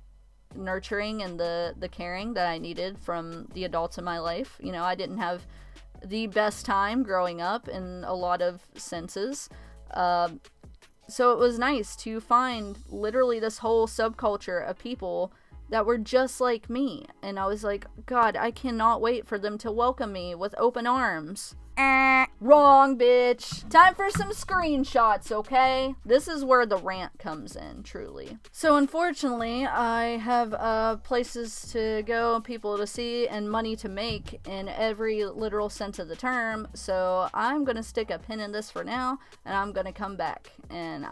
and the caring that I needed from the adults in my life. You know, I didn't have the best time growing up in a lot of senses. So it was nice to find literally this whole subculture of people that were just like me. And I was like, God, I cannot wait for them to welcome me with open arms. Wrong, bitch. Time for some screenshots, okay? This is where the rant comes in, truly. So unfortunately, I have places to go, people to see, and money to make in every literal sense of the term. So I'm gonna stick a pin in this for now, and I'm gonna come back. And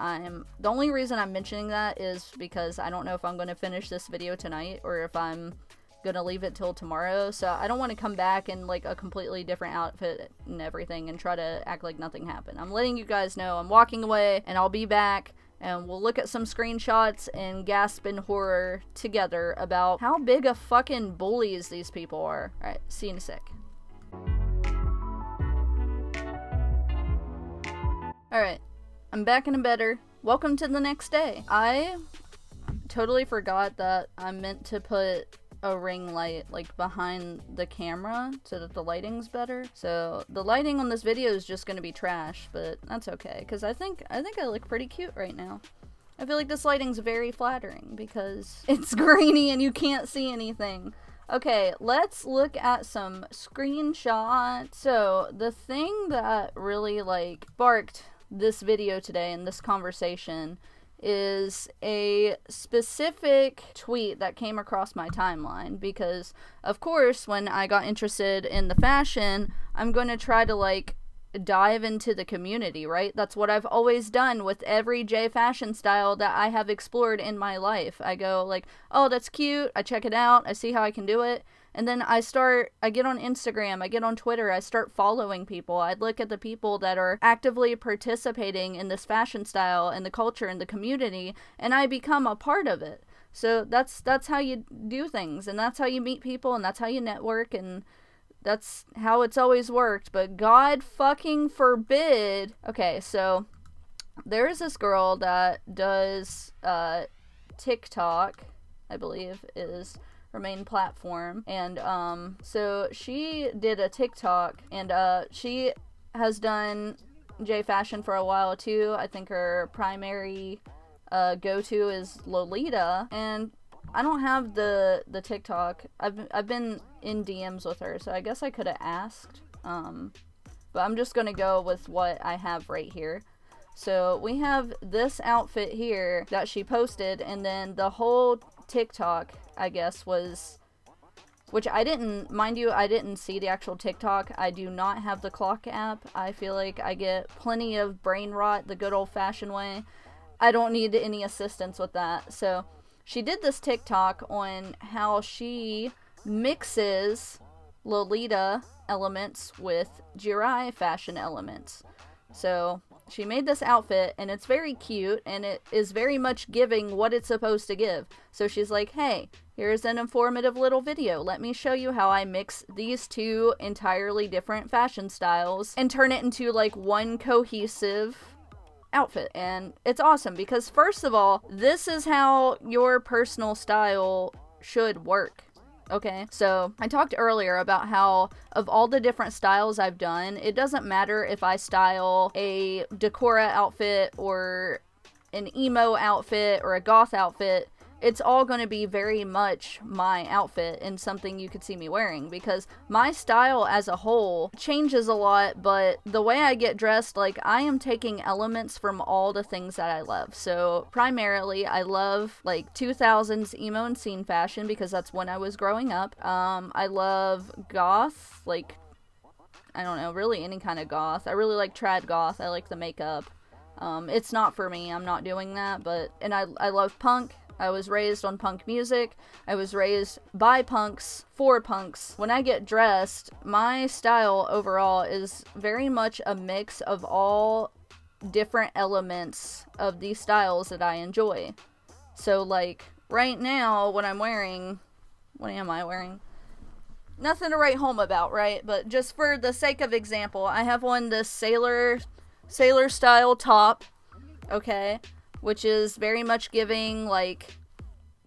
the only reason I'm mentioning that is because I don't know if I'm gonna finish this video tonight or if I'm gonna leave it till tomorrow, so I don't want to come back in like a completely different outfit and everything and try to act like nothing happened. I'm letting you guys know I'm walking away, and I'll be back, and we'll look at some screenshots and gasp in horror together about how big of fucking bullies these people are. Alright, see you in a sec. Alright, I'm back and better. Welcome to the next day. I totally forgot that I meant to put a ring light like behind the camera so that the lighting's better. So the lighting on this video is just gonna be trash, but that's okay, because I think I look pretty cute right now. I feel like this lighting's very flattering because it's grainy and you can't see anything. Okay, let's look at some screenshots. So the thing that really like sparked this video today and this conversation is a specific tweet that came across my timeline, because of course when I got interested in the fashion, I'm going to try to like dive into the community, right? That's what I've always done with every J fashion style that I have explored in my life. I go like, oh, that's cute, I check it out, I see how I can do it, and then I get on Instagram, I get on Twitter, I start following people. I look at the people that are actively participating in this fashion style and the culture and the community, and I become a part of it. So that's how you do things, and that's how you meet people, and that's how you network, and that's how it's always worked. But God fucking forbid. Okay, so there's this girl that does TikTok, I believe is her main platform, and so she did a TikTok, and she has done J fashion for a while too. I think her primary go-to is Lolita, and I don't have the TikTok. I've been in DMs with her, so I guess I could have asked, but I'm just gonna go with what I have right here. So we have this outfit here that she posted, and then the whole TikTok, I guess, was, which I didn't, mind you, I didn't see the actual TikTok. I do not have the clock app. I feel like I get plenty of brain rot the good old-fashioned way. I don't need any assistance with that. So she did this TikTok on how she mixes Lolita elements with Jirai fashion elements. So she made this outfit, and it's very cute, and it is very much giving what it's supposed to give. So she's like, hey, here's an informative little video. Let me show you how I mix these two entirely different fashion styles and turn it into like one cohesive outfit. And it's awesome because, first of all, this is how your personal style should work. Okay, so I talked earlier about how of all the different styles I've done, it doesn't matter if I style a Decora outfit or an emo outfit or a goth outfit. It's all going to be very much my outfit and something you could see me wearing, because my style as a whole changes a lot, but the way I get dressed, like, I am taking elements from all the things that I love. So primarily I love like 2000s emo and scene fashion because that's when I was growing up. I love goth, like, I don't know, really any kind of goth. I really like trad goth. I like the makeup. It's not for me, I'm not doing that, and I love punk. I was raised on punk music. I was raised by punks, for punks. When I get dressed, my style overall is very much a mix of all different elements of these styles that I enjoy. So, like, right now, what I'm wearing, what am I wearing? Nothing to write home about, right? But just for the sake of example, I have on this sailor style top, okay? Which is very much giving, like,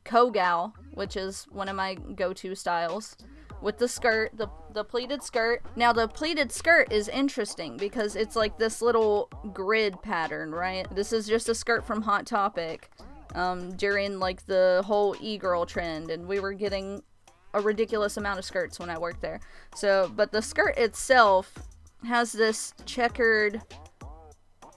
Kogal, which is one of my go-to styles, with the skirt, the pleated skirt. Now, the pleated skirt is interesting because it's like this little grid pattern, right? This is just a skirt from Hot Topic during, like, the whole e-girl trend, and we were getting a ridiculous amount of skirts when I worked there. So, but the skirt itself has this checkered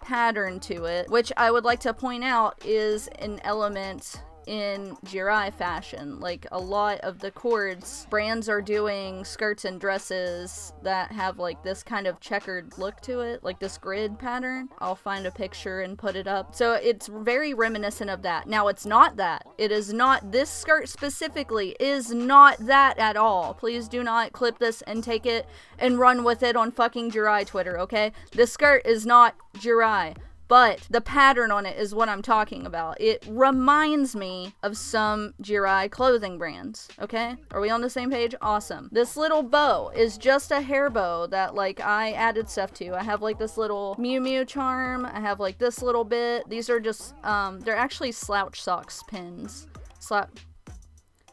pattern to it, which I would like to point out is an element in Jirai fashion. Like, a lot of the cords brands are doing skirts and dresses that have like this kind of checkered look to it, like this grid pattern. I'll find a picture and put it up. So it's very reminiscent of that. Now, it's not that. It is not. This skirt specifically is not that at all. Please do not clip this and take it and run with it on fucking Jirai Twitter, okay? This skirt is not Jirai. But the pattern on it is what I'm talking about. It reminds me of some Jirai clothing brands, okay? Are we on the same page? Awesome. This little bow is just a hair bow that, like, I added stuff to. I have, like, this little Mew Mew charm. I have, like, this little bit. These are just, they're actually slouch socks pins.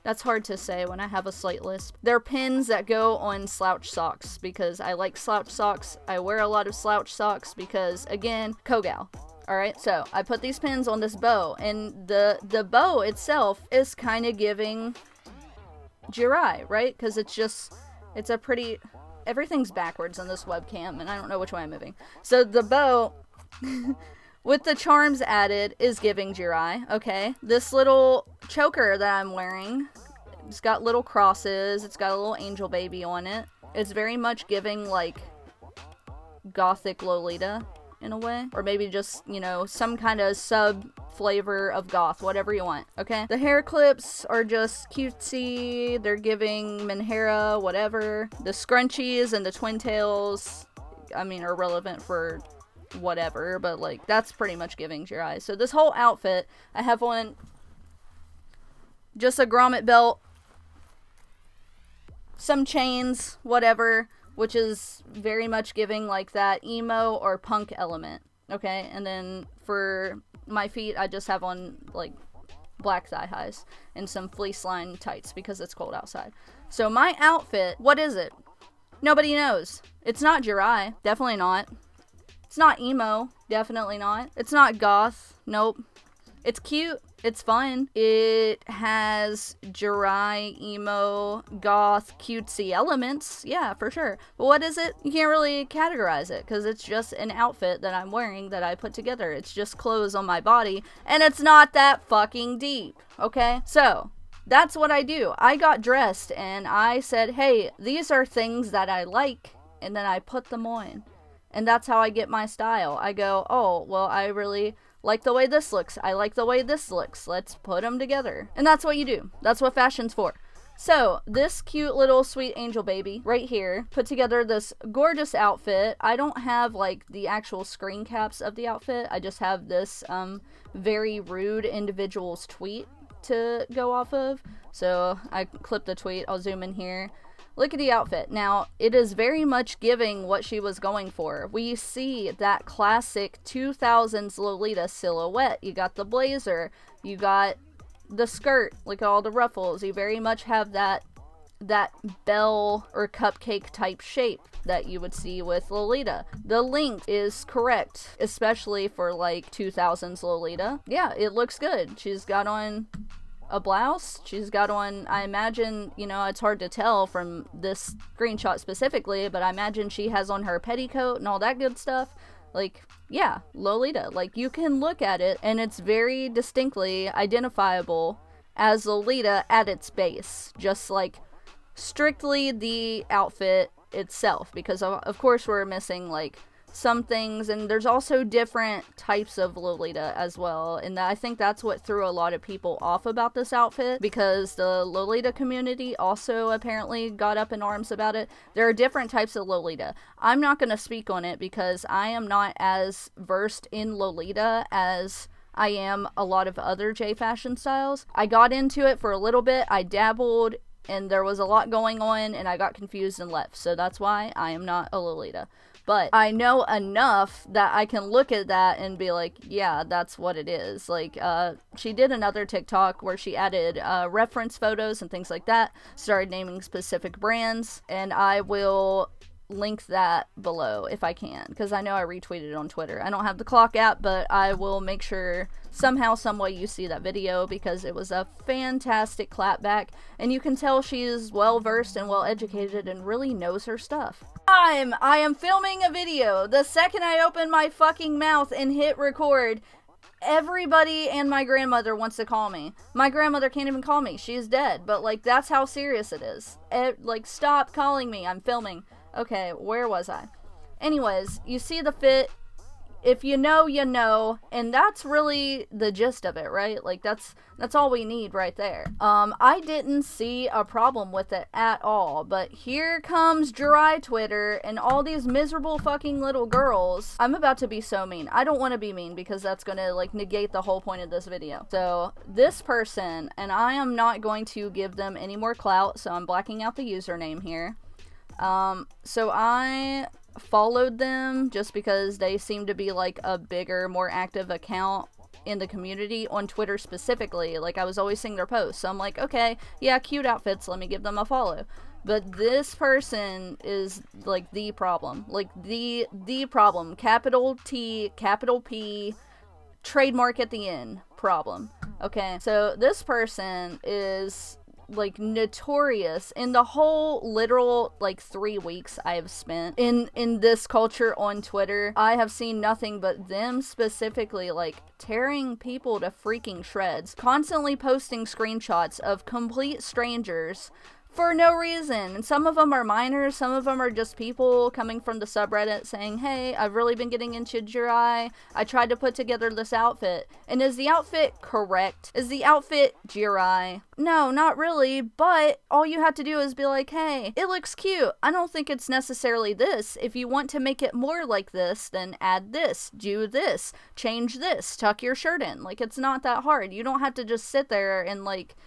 That's hard to say when I have a slight lisp. They're pins that go on slouch socks because I like slouch socks. I wear a lot of slouch socks because, again, Kogal. Alright, so I put these pins on this bow, and the bow itself is kind of giving Jirai, right? Because it's a pretty... Everything's backwards on this webcam, and I don't know which way I'm moving. So the bow... with the charms added is giving Jirai, okay? This little choker that I'm wearing, it's got little crosses, it's got a little angel baby on it. It's very much giving, like, gothic Lolita, in a way. Or maybe just, you know, some kind of sub-flavor of goth, whatever you want, okay? The hair clips are just cutesy, they're giving Menhera, whatever. The scrunchies and the twin tails, I mean, are relevant for... whatever, but like that's pretty much giving Jirai. So this whole outfit, I have on just a grommet belt, some chains, whatever, which is very much giving like that emo or punk element, okay? And then for my feet, I just have on like black thigh highs and some fleece line tights because it's cold outside. So my outfit, what is it? Nobody knows. It's not Jirai, definitely not. It's not emo, definitely not. It's not goth, nope. It's cute, it's fun. It has Jirai, emo, goth, cutesy elements, yeah, for sure. But what is it? You can't really categorize it, because it's just an outfit that I'm wearing that I put together. It's just clothes on my body, and it's not that fucking deep, okay? So, that's what I do. I got dressed, and I said, hey, these are things that I like, and then I put them on. And that's how I get my style. I go, oh, well, I really like the way this looks. I like the way this looks. Let's put them together. And that's what you do. That's what fashion's for. So, this cute little sweet angel baby right here put together this gorgeous outfit. I don't have, like, the actual screen caps of the outfit. I just have this very rude individual's tweet to go off of. So, I clipped the tweet. I'll zoom in here. Look at the outfit. Now, it is very much giving what she was going for. We see that classic 2000s Lolita silhouette. You got the blazer. You got the skirt. Look at all the ruffles. You very much have that bell or cupcake type shape that you would see with Lolita. The length is correct, especially for like 2000s Lolita. Yeah, it looks good. She's got on a blouse. She's got on, I imagine, you know, it's hard to tell from this screenshot specifically, but I imagine she has on her petticoat and all that good stuff. Like, yeah, Lolita. Like, you can look at it and it's very distinctly identifiable as Lolita at its base. Just like strictly the outfit itself, because of course we're missing like some things, and there's also different types of Lolita as well, and I think that's what threw a lot of people off about this outfit, because the Lolita community also apparently got up in arms about it. There are different types of Lolita. I'm not going to speak on it because I am not as versed in Lolita as I am a lot of other J fashion styles. I got into it for a little bit, I dabbled, and there was a lot going on, and I got confused and left, so that's why I am not a Lolita. But I know enough that I can look at that and be like, yeah, that's what it is. Like, she did another TikTok where she added reference photos and things like that, started naming specific brands, and I will link that below if I can, because I know I retweeted it on Twitter. I don't have the Clock app, but I will make sure somehow, some way you see that video, because it was a fantastic clapback, and you can tell she is well versed and well educated and really knows her stuff. I am filming a video. The second I open my fucking mouth and hit record, everybody and my grandmother wants to call me. My grandmother can't even call me. She is dead. But, like, that's how serious it is. Like, stop calling me. I'm filming. Okay, where was I? Anyways, you see the fit. If you know, you know, and that's really the gist of it, right? Like, that's all we need right there. I didn't see a problem with it at all, but here comes Jirai Twitter and all these miserable fucking little girls. I'm about to be so mean. I don't want to be mean because that's gonna, like, negate the whole point of this video. So, this person, and I am not going to give them any more clout, so I'm blacking out the username here. So I followed them just because they seem to be like a bigger, more active account in the community on Twitter specifically. Like, I was always seeing their posts. So I'm like, okay, yeah, cute outfits. Let me give them a follow. But this person is, like, the problem. Like, the problem. Capital T, capital P, trademark at the end. Problem. Okay? So, this person is, like, notorious in the whole literal, like, 3 weeks I have spent in this culture on Twitter. I have seen nothing but them specifically, like, tearing people to freaking shreds. Constantly posting screenshots of complete strangers for no reason. And some of them are minors, some of them are just people coming from the subreddit saying, hey, I've really been getting into Jirai. I tried to put together this outfit. And is the outfit correct? Is the outfit Jirai? No, not really, but all you have to do is be like, hey, it looks cute. I don't think it's necessarily this. If you want to make it more like this, then add this, do this, change this, tuck your shirt in. Like, it's not that hard. You don't have to just sit there and, like,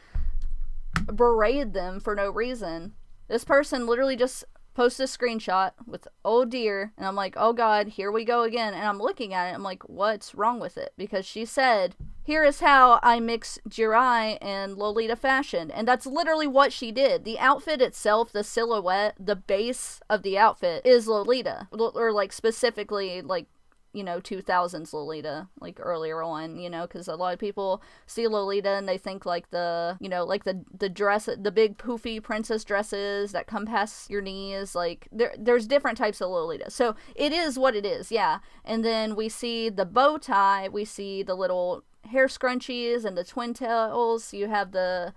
berate them for no reason. This person literally just posted a screenshot with "oh dear," and I'm like, oh god, here we go again. And I'm looking at it, I'm like, what's wrong with it? Because she said, here is how I mix Jirai and Lolita fashion. And that's literally what she did. The outfit itself, the silhouette, the base of the outfit is Lolita. Or, like, specifically, like, you know, 2000s Lolita, like, earlier on, you know, because a lot of people see Lolita and they think, like, the, you know, like, the dress, the big poofy princess dresses that come past your knees, like, there's different types of Lolita, so it is what it is, yeah. And then we see the bow tie, we see the little hair scrunchies and the twin tails, you have the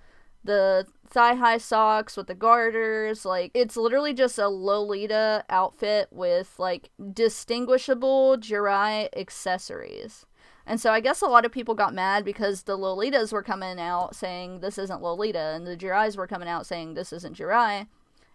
thigh-high socks with the garters. Like, it's literally just a Lolita outfit with, like, distinguishable Jirai accessories. And so I guess a lot of people got mad because the Lolitas were coming out saying this isn't Lolita, and the Jirais were coming out saying this isn't Jirai.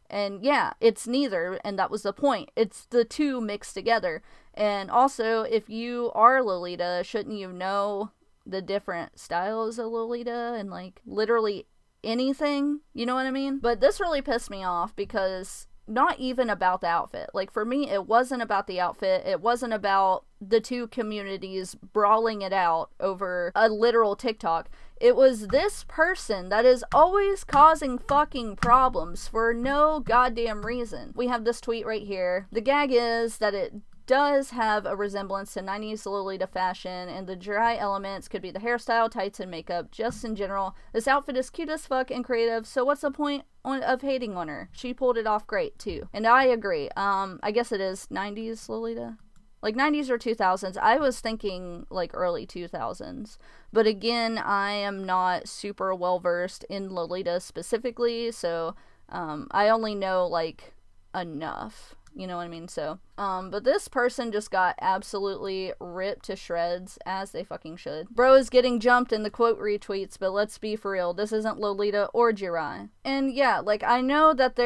And yeah, it's neither, and that was the point. It's the two mixed together. And also, if you are Lolita, shouldn't you know the different styles of Lolita and, like, literally anything, you know what I mean? But this really pissed me off because not even about the outfit. Like, for me, it wasn't about the outfit. It wasn't about the two communities brawling it out over a literal TikTok. It was this person that is always causing fucking problems for no goddamn reason. We have this tweet right here. The gag is that it does have a resemblance to 90s Lolita fashion, and the Jirai elements could be the hairstyle, tights, and makeup. Just in general, this outfit is cute as fuck and creative, so what's the point of hating on her? She pulled it off great, too. And I agree. I guess it is 90s Lolita? Like, 90s or 2000s. I was thinking, like, early 2000s. But again, I am not super well-versed in Lolita specifically, so I only know, like, enough. You know what I mean? So, but this person just got absolutely ripped to shreds, as they fucking should. Bro is getting jumped in the quote retweets, but let's be for real, this isn't Lolita or Jirai. And yeah, like, I know that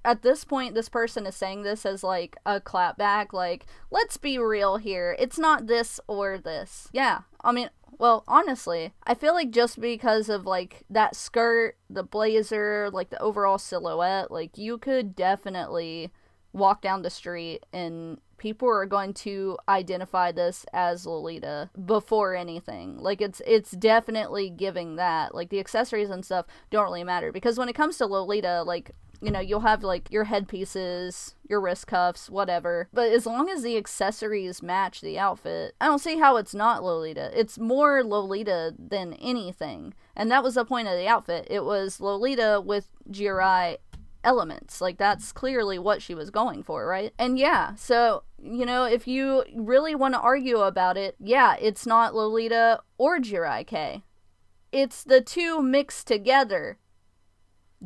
at this point, this person is saying this as, like, a clapback, like, let's be real here, it's not this or this. Yeah, I mean, well, honestly, I feel like just because of, like, that skirt, the blazer, like, the overall silhouette, like, you could definitely walk down the street and people are going to identify this as Lolita before anything. Like, it's definitely giving that. Like, the accessories and stuff don't really matter, because when it comes to Lolita, like, you know, you'll have, like, your headpieces, your wrist cuffs, whatever, but as long as the accessories match the outfit, I don't see how it's not Lolita. It's more Lolita than anything, and that was the point of the outfit. It was Lolita with Jirai elements. Like, that's clearly what she was going for, right? And yeah, so, you know, if you really want to argue about it, yeah, it's not Lolita or Jirai K. It's the two mixed together,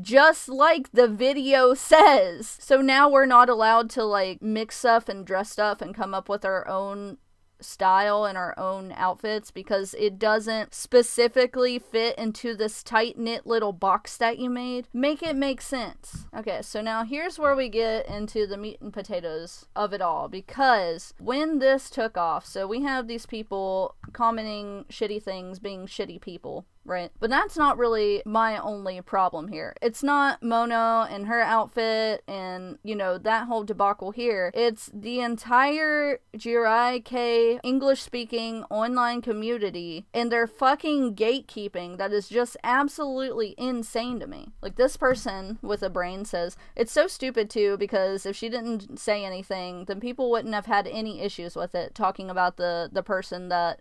just like the video says. So now we're not allowed to, like, mix stuff and dress stuff and come up with our own style and our own outfits because it doesn't specifically fit into this tight-knit little box that you made. Make it make sense. Okay, so now here's where we get into the meat and potatoes of it all, because when this took off, so we have these people commenting shitty things, being shitty people, right? But that's not really my only problem here. It's not Mono and her outfit and, you know, that whole debacle here. It's the entire Jirai K English-speaking online community and their fucking gatekeeping that is just absolutely insane to me. Like, this person with a brain says, it's so stupid too, because if she didn't say anything, then people wouldn't have had any issues with it, talking about the person that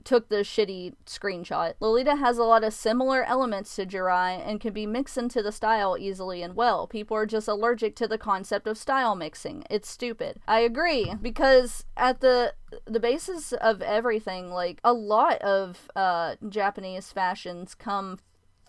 took the shitty screenshot. Lolita has a lot of similar elements to Jirai and can be mixed into the style easily and well. People are just allergic to the concept of style mixing. It's stupid. I agree, because at the basis of everything, like, a lot of Japanese fashions come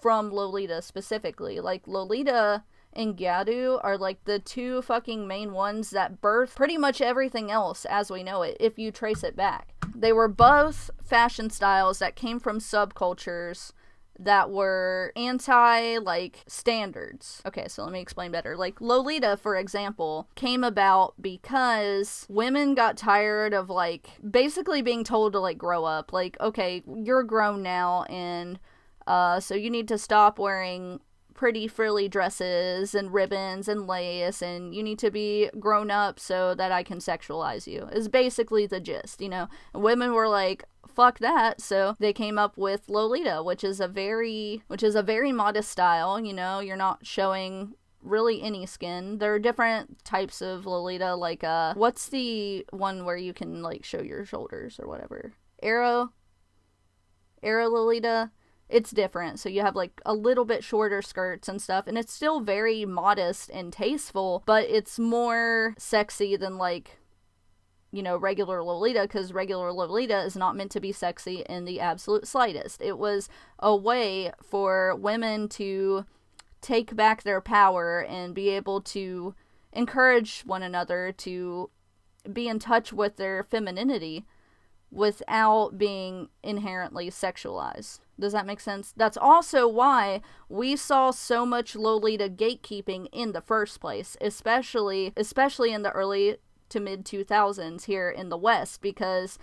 from Lolita specifically. Like, Lolita and Gyaru are like the two fucking main ones that birth pretty much everything else as we know it, if you trace it back. They were both fashion styles that came from subcultures that were anti, like, standards. Okay, so let me explain better. Like, Lolita, for example, came about because women got tired of, like, basically being told to, like, grow up. Like, okay, you're grown now, and so you need to stop wearing pretty frilly dresses and ribbons and lace, and you need to be grown up so that I can sexualize you, is basically the gist, you know. And women were like, fuck that, so they came up with Lolita, which is a very modest style, you know. You're not showing really any skin. There are different types of Lolita, like what's the one where you can, like, show your shoulders or whatever? Arrow Lolita. It's different. So you have, like, a little bit shorter skirts and stuff, and it's still very modest and tasteful, but it's more sexy than, like, you know, regular Lolita, because regular Lolita is not meant to be sexy in the absolute slightest. It was a way for women to take back their power and be able to encourage one another to be in touch with their femininity without being inherently sexualized. Does that make sense? That's also why we saw so much Lolita gatekeeping in the first place, especially in the early to mid 2000s here in the West, because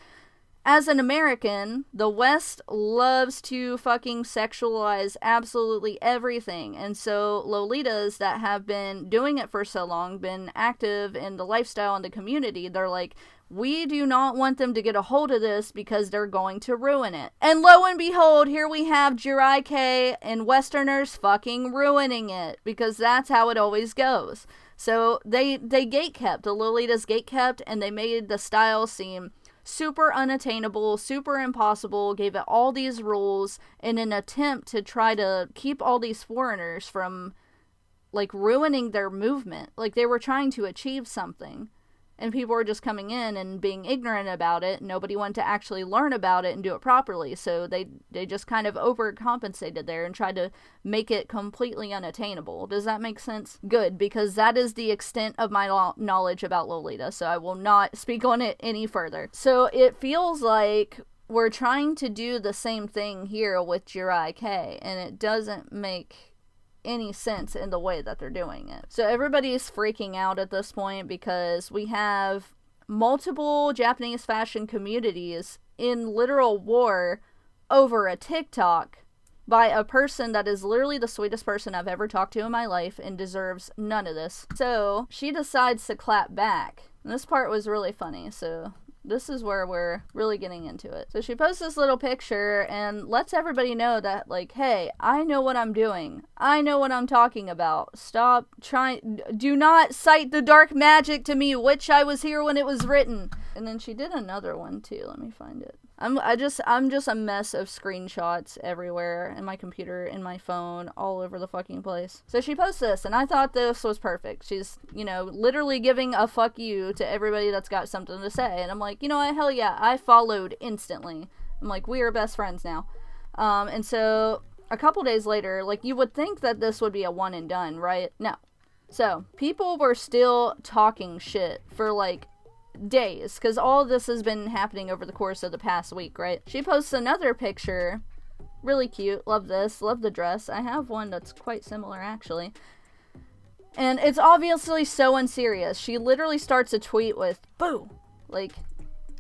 as an American, the West loves to fucking sexualize absolutely everything. And so Lolitas that have been doing it for so long, been active in the lifestyle and the community, they're like, we do not want them to get a hold of this because they're going to ruin it. And lo and behold, here we have Jirai K and Westerners fucking ruining it, because that's how it always goes. So they gatekept, the Lolitas gatekept, and they made the style seem super unattainable, super impossible, gave it all these rules in an attempt to try to keep all these foreigners from, like, ruining their movement. Like, they were trying to achieve something, and people were just coming in and being ignorant about it. Nobody wanted to actually learn about it and do it properly, so they just kind of overcompensated there and tried to make it completely unattainable. Does that make sense? Good, because that is the extent of my knowledge about Lolita, so I will not speak on it any further. So it feels like we're trying to do the same thing here with Jirai K, and it doesn't make any sense in the way that they're doing it. So everybody's freaking out at this point because we have multiple Japanese fashion communities in literal war over a TikTok by a person that is literally the sweetest person I've ever talked to in my life and deserves none of this. So she decides to clap back. And this part was really funny, so this is where we're really getting into it. So she posts this little picture and lets everybody know that, like, hey, I know what I'm doing. I know what I'm talking about. Stop trying. Do not cite the dark magic to me, which I was here when it was written. And then she did another one too. Let me find it. I'm just a mess of screenshots everywhere in my computer, in my phone, all over the fucking place. So she posts this, and I thought this was perfect. She's, you know, literally giving a fuck you to everybody that's got something to say. And I'm like, you know what, hell yeah, I followed instantly. I'm like, we are best friends now. And so a couple days later, like, you would think that this would be a one and done, right? No. So people were still talking shit for, like, days, because all of this has been happening over the course of the past week, right? She posts another picture, really cute, love this, love the dress. I have one that's quite similar, actually, and it's obviously so unserious. She literally starts a tweet with, boo, like,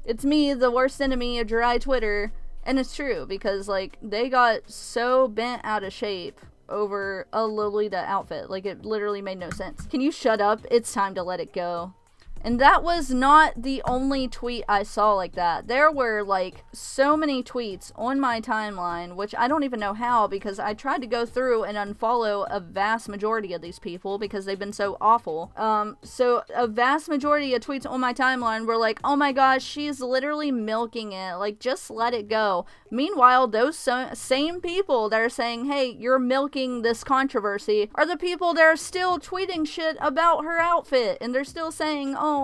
it's me, the worst enemy of Jirai Twitter, And it's true, because, like, they got so bent out of shape over a Lolita outfit. Like, it literally made no sense. Can you shut up? It's time to let it go. And that was not the only tweet I saw like that. There were, like, so many tweets on my timeline, which I don't even know how, because I tried to go through and unfollow a vast majority of these people because they've been so awful. So a vast majority of tweets on my timeline were like, oh my gosh, she's literally milking it. Like, just let it go. Meanwhile, those same people that are saying, hey, you're milking this controversy, are the people that are still tweeting shit about her outfit. And they're still saying, oh,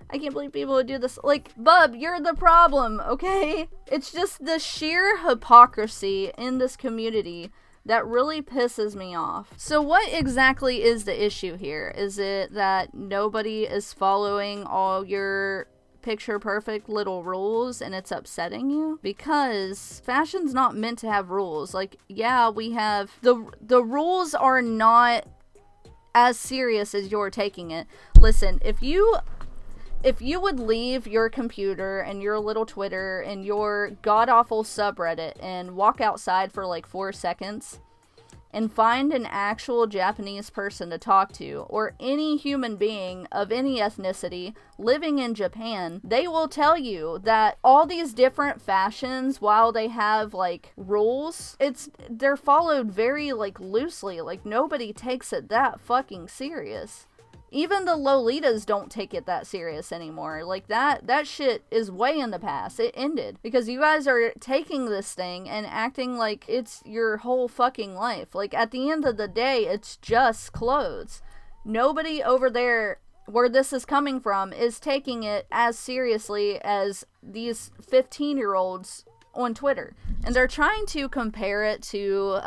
I can't believe people would do this. Like, bub, you're the problem, okay? It's just the sheer hypocrisy in this community that really pisses me off. So what exactly is the issue here? Is it that nobody is following all your picture perfect little rules and it's upsetting you? Because fashion's not meant to have rules. Like, yeah, we have the rules are not as serious as you're taking it. Listen, if you would leave your computer and your little Twitter and your god-awful subreddit and walk outside for like 4 seconds and find an actual Japanese person to talk to, or any human being of any ethnicity living in Japan, they will tell you that all these different fashions, while they have like rules, they're followed very like loosely. Like, nobody takes it that fucking serious. Even the Lolitas don't take it that serious anymore. Like, that shit is way in the past. It ended. Because you guys are taking this thing and acting like it's your whole fucking life. Like, at the end of the day, it's just clothes. Nobody over there where this is coming from is taking it as seriously as these 15-year-olds on Twitter. And they're trying to compare it to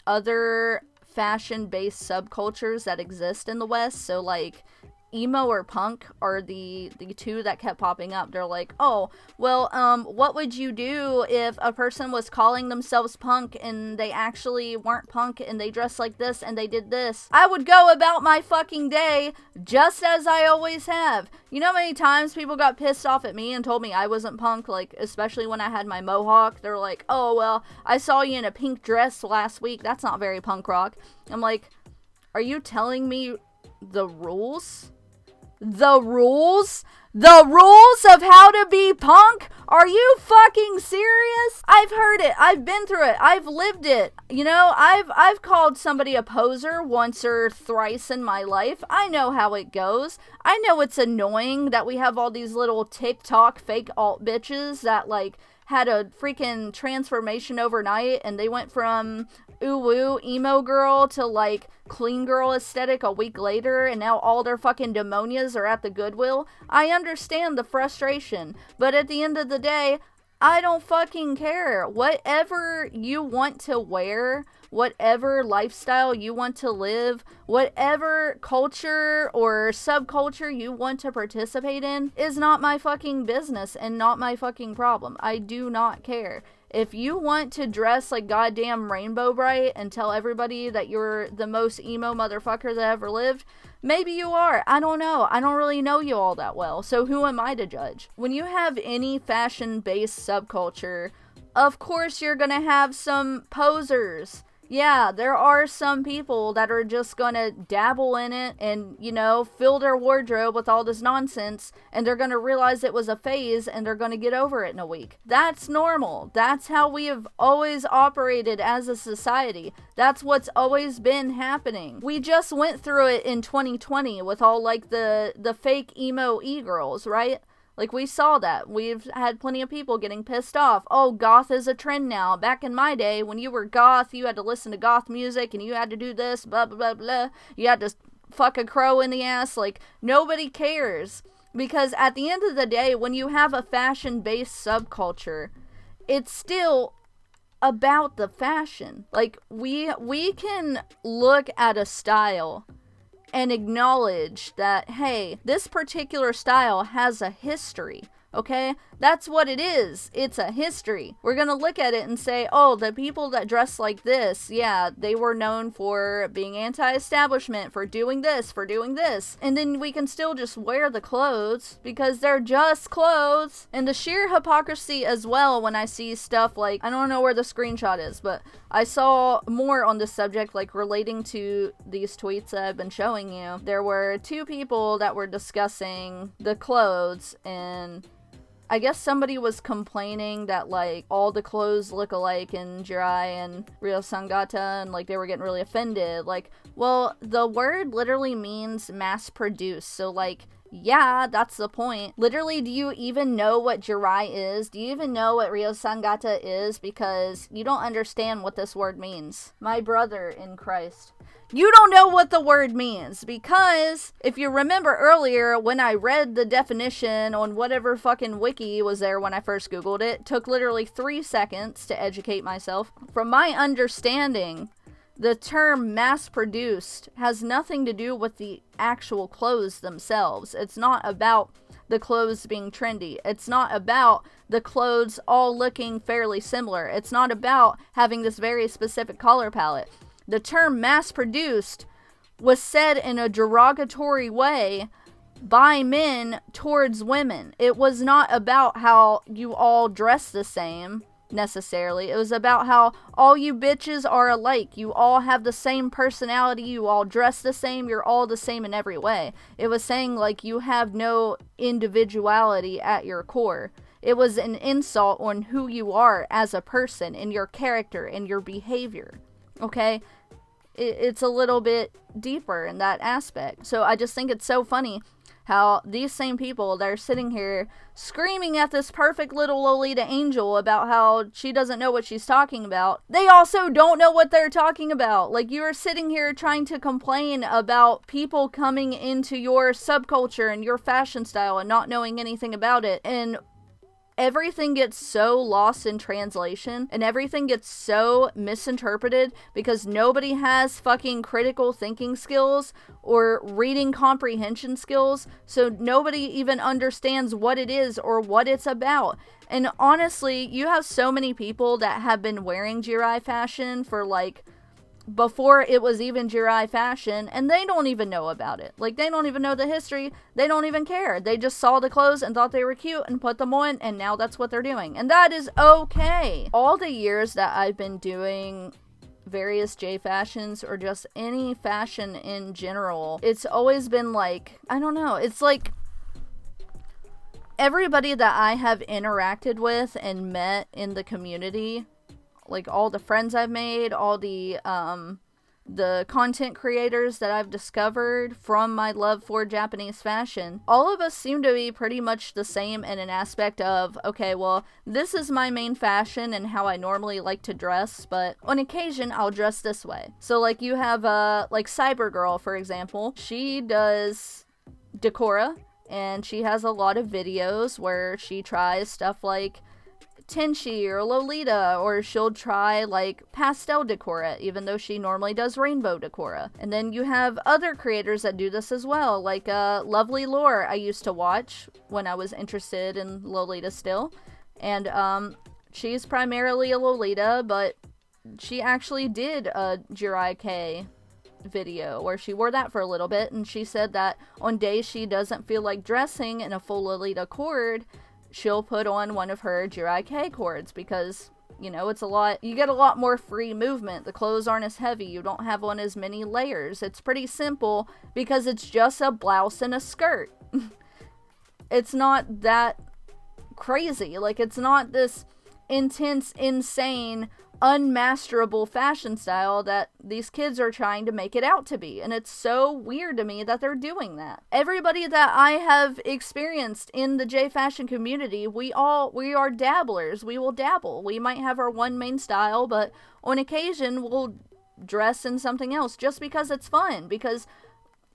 other fashion-based subcultures that exist in the West. So, like, emo or punk are the two that kept popping up. They're like, oh, well, what would you do if a person was calling themselves punk and they actually weren't punk and they dressed like this and they did this? I would go about my fucking day just as I always have. You know how many times people got pissed off at me and told me I wasn't punk? Like, especially when I had my mohawk. They're like, oh, well, I saw you in a pink dress last week. That's not very punk rock. I'm like, are you telling me the rules? The rules? The rules of how to be punk? Are you fucking serious? I've heard it. I've been through it. I've lived it. You know, I've called somebody a poser once or thrice in my life. I know how it goes. I know it's annoying that we have all these little TikTok fake alt bitches that, like, had a freaking transformation overnight, and they went from ooh-woo emo girl to, like, clean girl aesthetic a week later, and now all their fucking demonias are at the Goodwill. I understand the frustration, but at the end of the day, I don't fucking care. Whatever you want to wear, whatever lifestyle you want to live, whatever culture or subculture you want to participate in is not my fucking business and not my fucking problem. I do not care. If you want to dress like goddamn Rainbow Bright and tell everybody that you're the most emo motherfucker that ever lived, maybe you are. I don't know. I don't really know you all that well, so who am I to judge? When you have any fashion-based subculture, of course you're gonna have some posers. Yeah, there are some people that are just gonna dabble in it and, you know, fill their wardrobe with all this nonsense, and they're gonna realize it was a phase and they're gonna get over it in a week. That's normal. That's how we have always operated as a society. That's what's always been happening. We just went through it in 2020 with all, like, the fake emo e-girls, right? Like, we saw that. We've had plenty of people getting pissed off. Oh, goth is a trend now. Back in my day, when you were goth, you had to listen to goth music, and you had to do this, blah, blah, blah, blah. You had to fuck a crow in the ass. Like, nobody cares. Because at the end of the day, when you have a fashion-based subculture, it's still about the fashion. Like, we can look at a style and acknowledge that, hey, this particular style has a history. Okay? That's what it is. It's a history. We're gonna look at it and say, oh, the people that dress like this, yeah, they were known for being anti-establishment, for doing this, for doing this. And then we can still just wear the clothes because they're just clothes. And the sheer hypocrisy as well when I see stuff like, I don't know where the screenshot is, but I saw more on this subject, like relating to these tweets that I've been showing you. There were two people that were discussing the clothes, and I guess somebody was complaining that, like, all the clothes look alike in Jirai and Ryo Sangata, and, like, they were getting really offended. Like, well, the word literally means mass-produced, so, like, yeah, that's the point. Literally, do you even know what Jirai is? Do you even know what Ryo Sangata is? Because you don't understand what this word means. My brother in Christ. You don't know what the word means, because if you remember earlier when I read the definition on whatever fucking wiki was there when I first Googled it, took literally 3 seconds to educate myself. From my understanding, the term mass-produced has nothing to do with the actual clothes themselves. It's not about the clothes being trendy. It's not about the clothes all looking fairly similar. It's not about having this very specific color palette. The term mass-produced was said in a derogatory way by men towards women. It was not about how you all dress the same, necessarily. It was about how all you bitches are alike. You all have the same personality. You all dress the same. You're all the same in every way. It was saying, like, you have no individuality at your core. It was an insult on who you are as a person, and your character, and your behavior. Okay? It's a little bit deeper in that aspect. So I just think it's so funny how these same people that are sitting here screaming at this perfect little Lolita angel about how she doesn't know what she's talking about, they also don't know what they're talking about. Like, you are sitting here trying to complain about people coming into your subculture and your fashion style and not knowing anything about it, and everything gets so lost in translation and everything gets so misinterpreted because nobody has fucking critical thinking skills or reading comprehension skills, so nobody even understands what it is or what it's about. And honestly, you have so many people that have been wearing Jirai fashion for, like, before it was even Jirai fashion, and they don't even know about it. Like, they don't even know the history. They don't even care. They just saw the clothes and thought they were cute and put them on, and now that's what they're doing. And that is okay. All the years that I've been doing various J fashions, or just any fashion in general, it's always been like, I don't know, it's like everybody that I have interacted with and met in the community, like all the friends I've made, all the content creators that I've discovered from my love for Japanese fashion, all of us seem to be pretty much the same in an aspect of, okay, well, this is my main fashion and how I normally like to dress, but on occasion I'll dress this way. So, like, you have, like, Cybergirl, for example. She does decora, and she has a lot of videos where she tries stuff like Tenchi or Lolita, or she'll try, like, pastel decora, even though she normally does rainbow decora. And then you have other creators that do this as well, like Lovely Lore I used to watch when I was interested in Lolita still, and she's primarily a Lolita, but she actually did a Jirai K video where she wore that for a little bit, and she said that on days she doesn't feel like dressing in a full Lolita cord, she'll put on one of her Jirai K cords because, you know, it's a lot, you get a lot more free movement. The clothes aren't as heavy. You don't have on as many layers. It's pretty simple because it's just a blouse and a skirt. It's not that crazy. Like, it's not this intense, insane, unmasterable fashion style that these kids are trying to make it out to be, and it's so weird to me that they're doing that. Everybody that I have experienced in the J fashion community, we are dabblers. We will dabble. We might have our one main style, but on occasion we'll dress in something else just because it's fun, because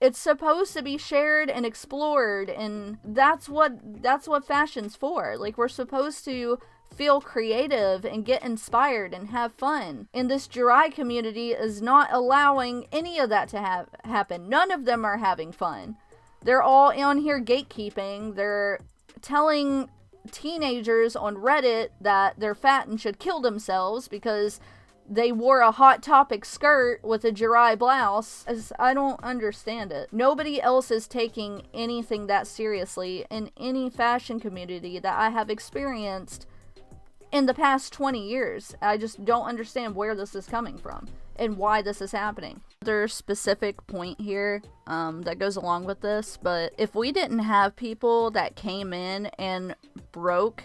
it's supposed to be shared and explored, and that's what fashion's for. Like, we're supposed to feel creative and get inspired and have fun. And this Jirai community is not allowing any of that to happen. None of them are having fun. They're all on here gatekeeping. They're telling teenagers on Reddit that they're fat and should kill themselves because they wore a Hot Topic skirt with a Jirai blouse. I don't understand it. Nobody else is taking anything that seriously in any fashion community that I have experienced in the past 20 years. I just don't understand where this is coming from and why this is happening. There's a specific point here that goes along with this, but if we didn't have people that came in and broke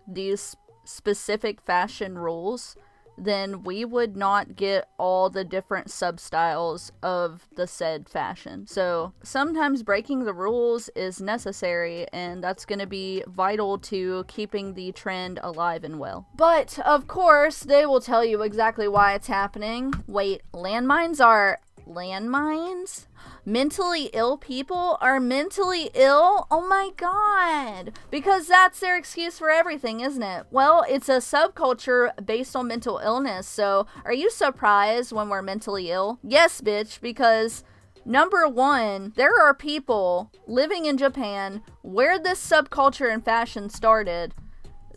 these specific fashion rules, then we would not get all the different sub-styles of the said fashion. So sometimes breaking the rules is necessary, and that's going to be vital to keeping the trend alive and well. But of course, they will tell you exactly why it's happening. Wait, landmines are landmines? Mentally ill people are mentally ill? Oh my god. Because that's their excuse for everything, isn't it? Well, it's a subculture based on mental illness, so are you surprised when we're mentally ill? Yes, bitch, because number one, there are people living in Japan where this subculture and fashion started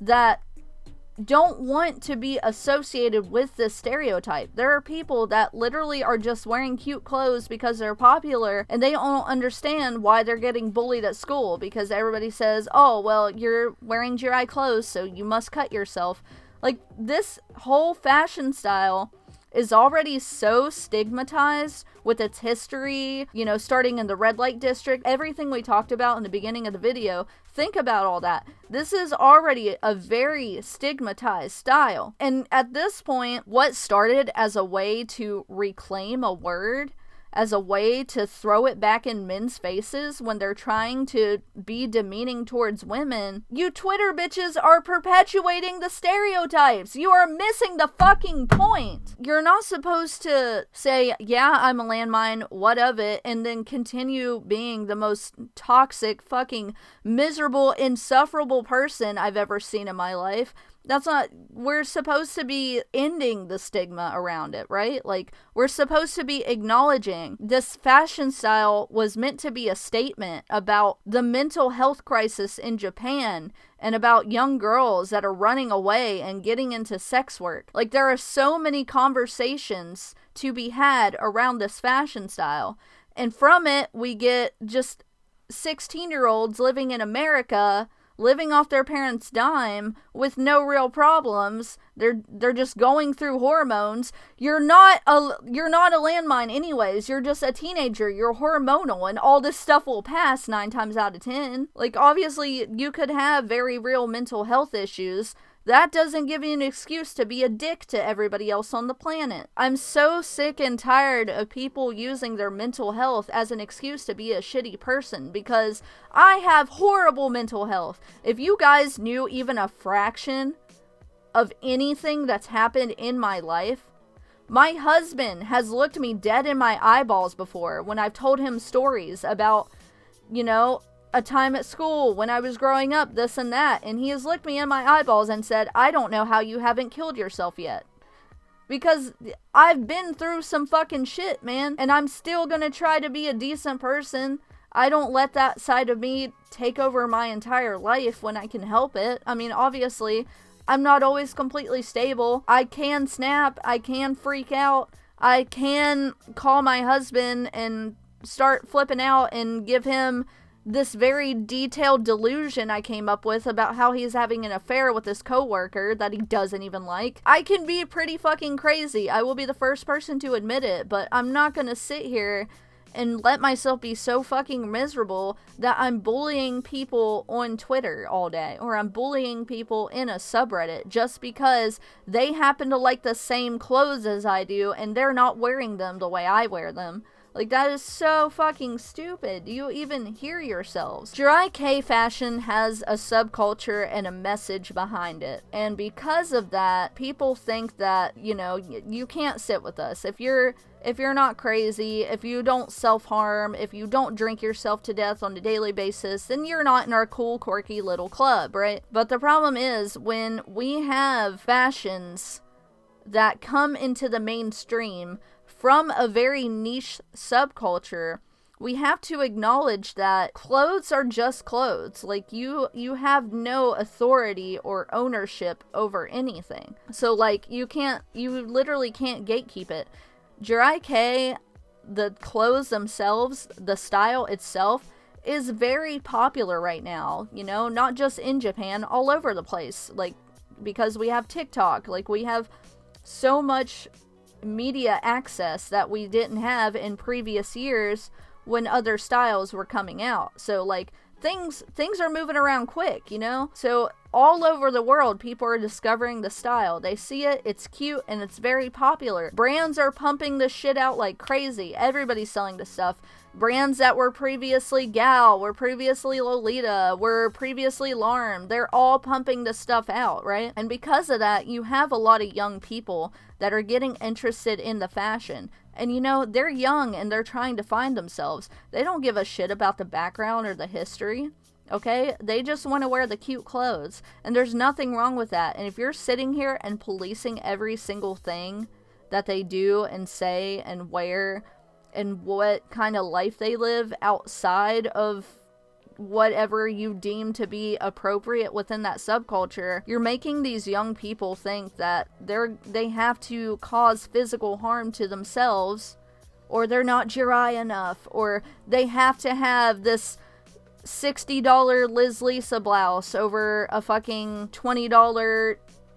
that don't want to be associated with this stereotype. There are people that literally are just wearing cute clothes because they're popular, and they don't understand why they're getting bullied at school because everybody says, oh, well, you're wearing Jirai clothes, so you must cut yourself. Like, this whole fashion style is already so stigmatized with its history, you know, starting in the red light district, everything we talked about in the beginning of the video. Think about all that. This is already a very stigmatized style. And at this point, what started as a way to reclaim a word, as a way to throw it back in men's faces when they're trying to be demeaning towards women, you Twitter bitches are perpetuating the stereotypes. You are missing the fucking point. You're not supposed to say, yeah, I'm a landmine, what of it, and then continue being the most toxic, fucking miserable, insufferable person I've ever seen in my life. That's not, we're supposed to be ending the stigma around it, right? Like, we're supposed to be acknowledging this fashion style was meant to be a statement about the mental health crisis in Japan and about young girls that are running away and getting into sex work. Like, there are so many conversations to be had around this fashion style. And from it, we get just 16-year-olds living in America, living off their parents' dime with no real problems. They're just going through hormones. You're not a landmine anyways. You're just a teenager. You're hormonal, and all this stuff will pass 9 times out of 10. Like, obviously, you could have very real mental health issues. That doesn't give you an excuse to be a dick to everybody else on the planet. I'm so sick and tired of people using their mental health as an excuse to be a shitty person, because I have horrible mental health. If you guys knew even a fraction of anything that's happened in my life, my husband has looked me dead in my eyeballs before when I've told him stories about, you know, a time at school when I was growing up, this and that, and he has looked me in my eyeballs and said, I don't know how you haven't killed yourself yet. Because I've been through some fucking shit, man, and I'm still gonna try to be a decent person. I don't let that side of me take over my entire life when I can help it. I mean, obviously, I'm not always completely stable. I can snap, I can freak out, I can call my husband and start flipping out and give him this very detailed delusion I came up with about how he's having an affair with his coworker that he doesn't even like. I can be pretty fucking crazy. I will be the first person to admit it, but I'm not gonna sit here and let myself be so fucking miserable that I'm bullying people on Twitter all day, or I'm bullying people in a subreddit just because they happen to like the same clothes as I do and they're not wearing them the way I wear them. Like, that is so fucking stupid. Do you even hear yourselves? Jirai K fashion has a subculture and a message behind it. And because of that, people think that, you know, you can't sit with us. If you're not crazy, if you don't self-harm, if you don't drink yourself to death on a daily basis, then you're not in our cool, quirky little club, right? But the problem is when we have fashions that come into the mainstream from a very niche subculture, we have to acknowledge that clothes are just clothes. Like, you have no authority or ownership over anything. So, like, you literally can't gatekeep it. Jirai K, the clothes themselves, the style itself, is very popular right now, you know, not just in Japan, all over the place, like, because we have TikTok, like, we have so much media access that we didn't have in previous years when other styles were coming out. So, like, things are moving around quick, you know? So all over the world, people are discovering the style. They see it, it's cute, and it's very popular. Brands are pumping this shit out like crazy. Everybody's selling this stuff. Brands that were previously Gal, were previously Lolita, were previously Larm, they're all pumping this stuff out, right? And because of that, you have a lot of young people that are getting interested in the fashion. And you know, they're young and they're trying to find themselves. They don't give a shit about the background or the history. Okay? They just want to wear the cute clothes. And there's nothing wrong with that. And if you're sitting here and policing every single thing that they do and say and wear and what kind of life they live outside of whatever you deem to be appropriate within that subculture, you're making these young people think that they have to cause physical harm to themselves, or they're not Jirai enough, or they have to have this $60 Liz Lisa blouse over a fucking $20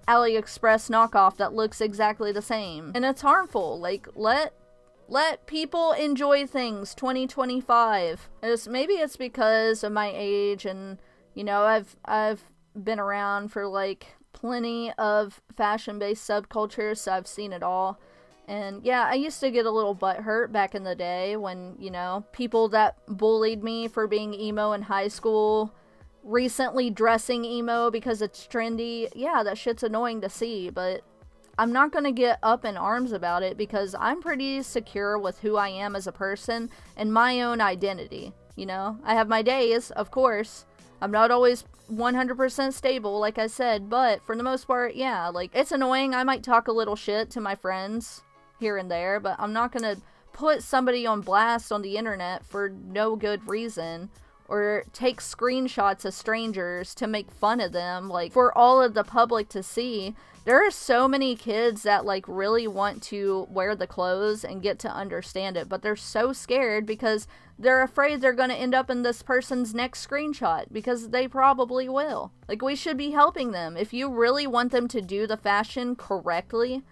AliExpress knockoff that looks exactly the same. And it's harmful. Like, let people enjoy things. 2025. Maybe it's because of my age, and you know, I've been around for like plenty of fashion-based subcultures, so I've seen it all. And yeah, I used to get a little butthurt back in the day when, you know, people that bullied me for being emo in high school recently dressing emo because it's trendy. Yeah, that shit's annoying to see, but I'm not going to get up in arms about it because I'm pretty secure with who I am as a person and my own identity, you know? I have my days, of course. I'm not always 100% stable, like I said, but for the most part, yeah, like, it's annoying. I might talk a little shit to my friends here and there, but I'm not going to put somebody on blast on the internet for no good reason, or take screenshots of strangers to make fun of them, like, for all of the public to see. There are so many kids that, like, really want to wear the clothes and get to understand it, but they're so scared because they're afraid they're going to end up in this person's next screenshot, because they probably will. Like, we should be helping them. If you really want them to do the fashion correctly,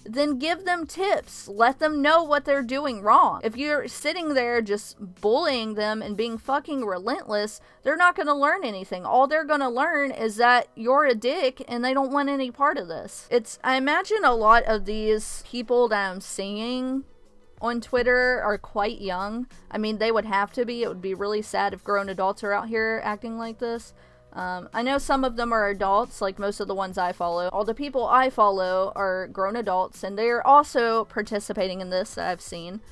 then give them tips. Let them know what they're doing wrong. If you're sitting there just bullying them and being fucking relentless, they're not going to learn anything. All they're going to learn is that you're a dick and they don't want any part of this. I imagine a lot of these people that I'm seeing on Twitter are quite young. I mean, they would have to be. It would be really sad if grown adults are out here acting like this. I know some of them are adults, like most of the ones I follow. All the people I follow are grown adults, and they're also participating in this that I've seen.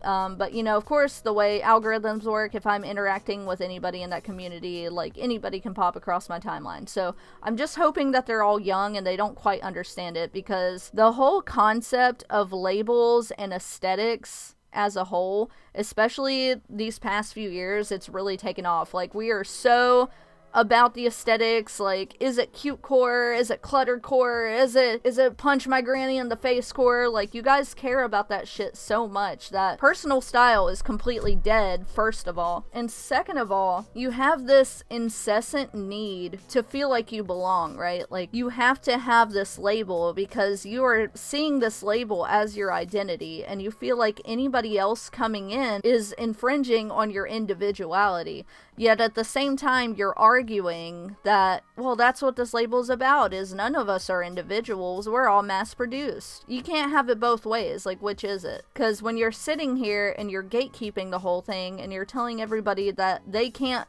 But, you know, of course, the way algorithms work, if I'm interacting with anybody in that community, like, anybody can pop across my timeline. So I'm just hoping that they're all young and they don't quite understand it, because the whole concept of labels and aesthetics as a whole, especially these past few years, it's really taken off. Like, we are so about the aesthetics. Like, is it cute core? Is it cluttered core? Is it punch my granny in the face core? Like, you guys care about that shit so much that personal style is completely dead, first of all. And second of all, you have this incessant need to feel like you belong, right? Like, you have to have this label because you are seeing this label as your identity, and you feel like anybody else coming in is infringing on your individuality. Yet at the same time, you're arguing that, well, that's what this label is about, is none of us are individuals, we're all mass-produced. You can't have it both ways. Like, which is it? Because when you're sitting here and you're gatekeeping the whole thing and you're telling everybody that they can't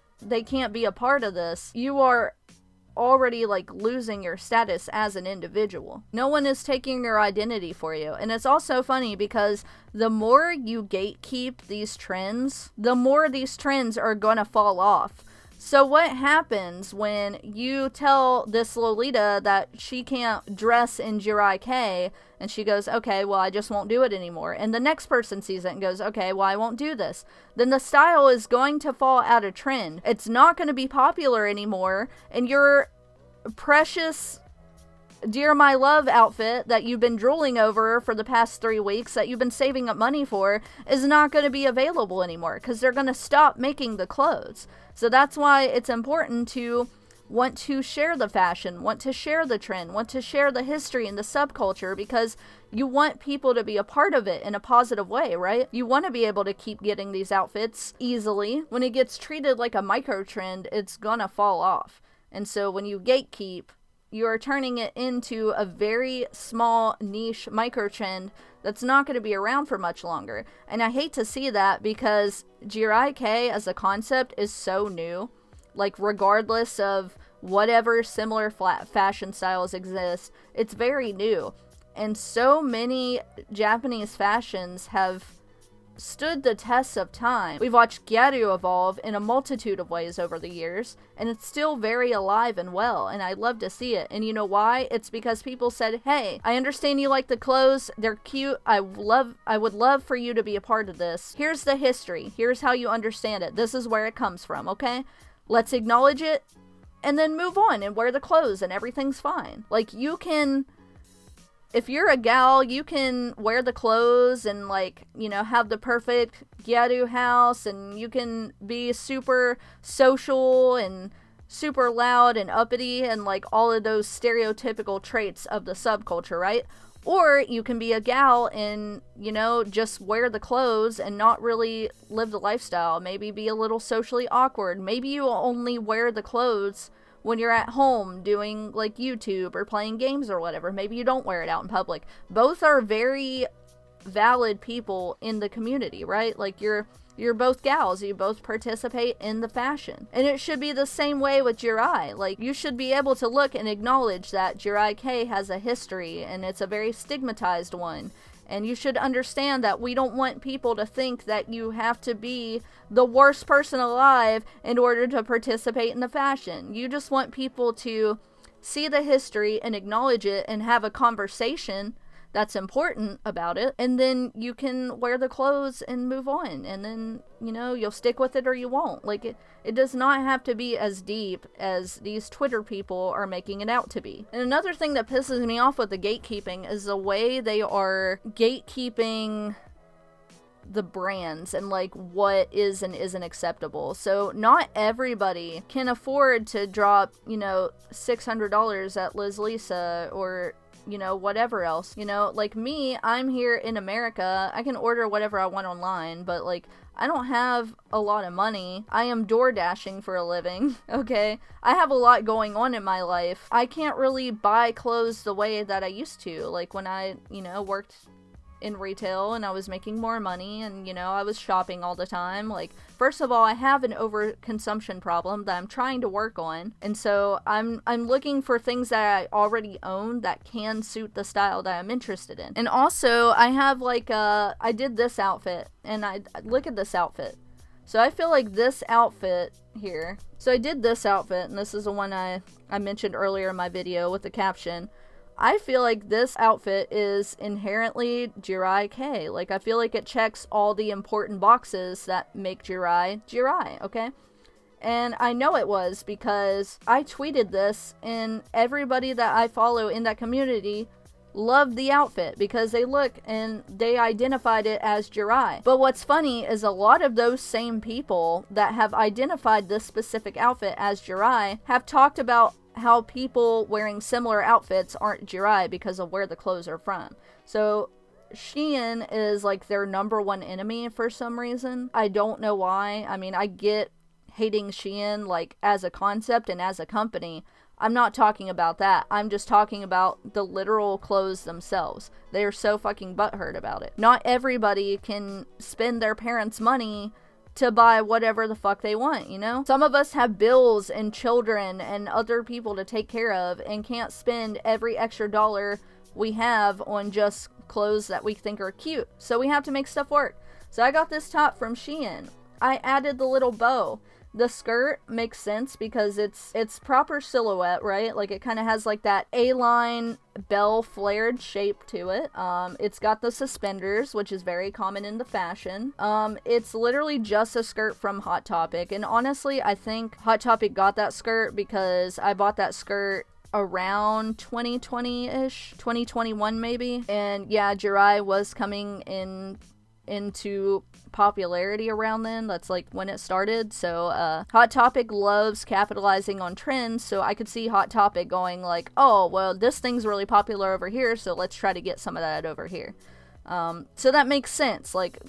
be a part of this, you are already, like, losing your status as an individual. No one is taking your identity for you. And it's also funny because the more you gatekeep these trends, the more these trends are gonna fall off. So what happens when you tell this Lolita that she can't dress in Jirai K, and she goes, okay, well, I just won't do it anymore. And the next person sees it and goes, okay, well, I won't do this. Then the style is going to fall out of trend. It's not going to be popular anymore, and your precious Dear My Love outfit that you've been drooling over for the past 3 weeks, that you've been saving up money for, is not going to be available anymore because they're going to stop making the clothes. So that's why it's important to want to share the fashion, want to share the trend, want to share the history and the subculture, because you want people to be a part of it in a positive way, right? You want to be able to keep getting these outfits easily. When it gets treated like a micro trend, it's gonna fall off. And so when you gatekeep, you are turning it into a very small niche micro trend that's not going to be around for much longer. And I hate to see that, because Jirai K as a concept is so new. Like, regardless of whatever similar fashion styles exist, it's very new. And so many Japanese fashions have stood the test of time. We've watched Gyaru evolve in a multitude of ways over the years, and it's still very alive and well, and I love to see it. And you know why? It's because people said, hey, I understand you like the clothes, they're cute, I would love for you to be a part of this. Here's the history, here's how you understand it, this is where it comes from, okay? Let's acknowledge it, and then move on and wear the clothes, and everything's fine. Like, you can... If you're a gal, you can wear the clothes and, like, you know, have the perfect gyaru house, and you can be super social and super loud and uppity and, like, all of those stereotypical traits of the subculture, right? Or you can be a gal and, you know, just wear the clothes and not really live the lifestyle. Maybe be a little socially awkward. Maybe you only wear the clothes when you're at home doing, like, YouTube or playing games or whatever. Maybe you don't wear it out in public. Both are very valid people in the community, right? Like, you're both gals. You both participate in the fashion. And it should be the same way with Jirai. Like, you should be able to look and acknowledge that Jirai K has a history, and it's a very stigmatized one. And you should understand that we don't want people to think that you have to be the worst person alive in order to participate in the fashion. You just want people to see the history and acknowledge it and have a conversation that's important about it. And then you can wear the clothes and move on. And then, you know, you'll stick with it or you won't. Like, it does not have to be as deep as these Twitter people are making it out to be. And another thing that pisses me off with the gatekeeping is the way they are gatekeeping the brands and, like, what is and isn't acceptable. So not everybody can afford to drop, you know, $600 at Liz Lisa or, you know, whatever else. You know, like me, I'm here in America. I can order whatever I want online, but, like, I don't have a lot of money. I am door dashing for a living, okay? I have a lot going on in my life. I can't really buy clothes the way that I used to. Like, when I, you know, worked in retail and I was making more money and, you know, I was shopping all the time. Like, first of all, I have an overconsumption problem that I'm trying to work on. And so I'm looking for things that I already own that can suit the style that I'm interested in. And also, I have, like, I did this outfit, and I look at this outfit. So I feel like this outfit here. So I did this outfit, and this is the one I mentioned earlier in my video with the caption. I feel like this outfit is inherently Jirai K. Like, I feel like it checks all the important boxes that make Jirai, okay? And I know it was because I tweeted this, and everybody that I follow in that community loved the outfit because they look and they identified it as Jirai. But what's funny is a lot of those same people that have identified this specific outfit as Jirai have talked about how people wearing similar outfits aren't Jirai because of where the clothes are from. So Shein is, like, their number one enemy for some reason. I don't know why. I mean, I get hating Shein, like, as a concept and as a company. I'm not talking about that. I'm just talking about the literal clothes themselves. They are so fucking butthurt about it. Not everybody can spend their parents' money to buy whatever the fuck they want, you know? Some of us have bills and children and other people to take care of and can't spend every extra dollar we have on just clothes that we think are cute. So we have to make stuff work. So I got this top from Shein. I added the little bow. The skirt makes sense because it's proper silhouette, right? Like, it kind of has like that A-line bell flared shape to it. It's got the suspenders, which is very common in the fashion. It's literally just a skirt from Hot Topic, and honestly, I think Hot Topic got that skirt because I bought that skirt around 2020-ish, 2021 maybe, and yeah, Jirai was coming into popularity around then. That's like when it started. So Hot Topic loves capitalizing on trends, so I could see Hot Topic going like, oh well, this thing's really popular over here, so let's try to get some of that over here. So that makes sense. Like,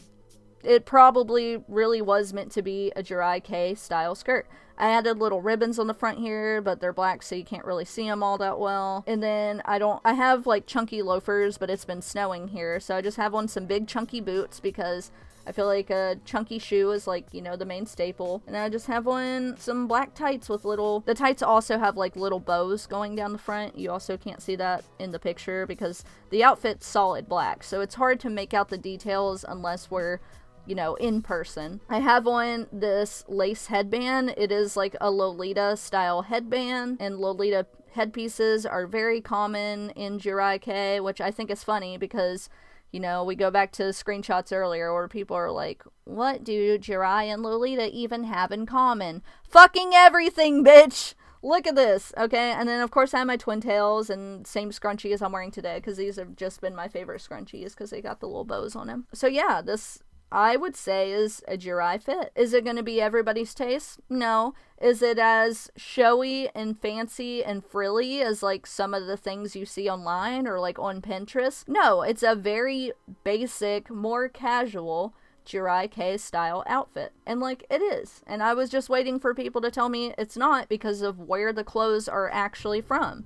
it probably really was meant to be a Jirai K style skirt. I added little ribbons on the front here, but they're black, so you can't really see them all that well. And then I have like chunky loafers, but it's been snowing here, so I just have on some big chunky boots because I feel like a chunky shoe is like, you know, the main staple. And I just have on some black tights with the tights also have like little bows going down the front. You also can't see that in the picture because the outfit's solid black, so it's hard to make out the details unless we're, you know, in person. I have on this lace headband. It is like a Lolita style headband, and Lolita headpieces are very common in Jirai K, which I think is funny because, you know, we go back to screenshots earlier where people are like, what do Jirai and Lolita even have in common? Fucking everything, bitch! Look at this, okay? And then, of course, I have my twin tails and same scrunchie as I'm wearing today because these have just been my favorite scrunchies because they got the little bows on them. So yeah, this, I would say, is a Jirai fit. Is it going to be everybody's taste? No. Is it as showy and fancy and frilly as like some of the things you see online or like on Pinterest? No, it's a very basic, more casual Jirai K style outfit. And like, it is. And I was just waiting for people to tell me it's not because of where the clothes are actually from.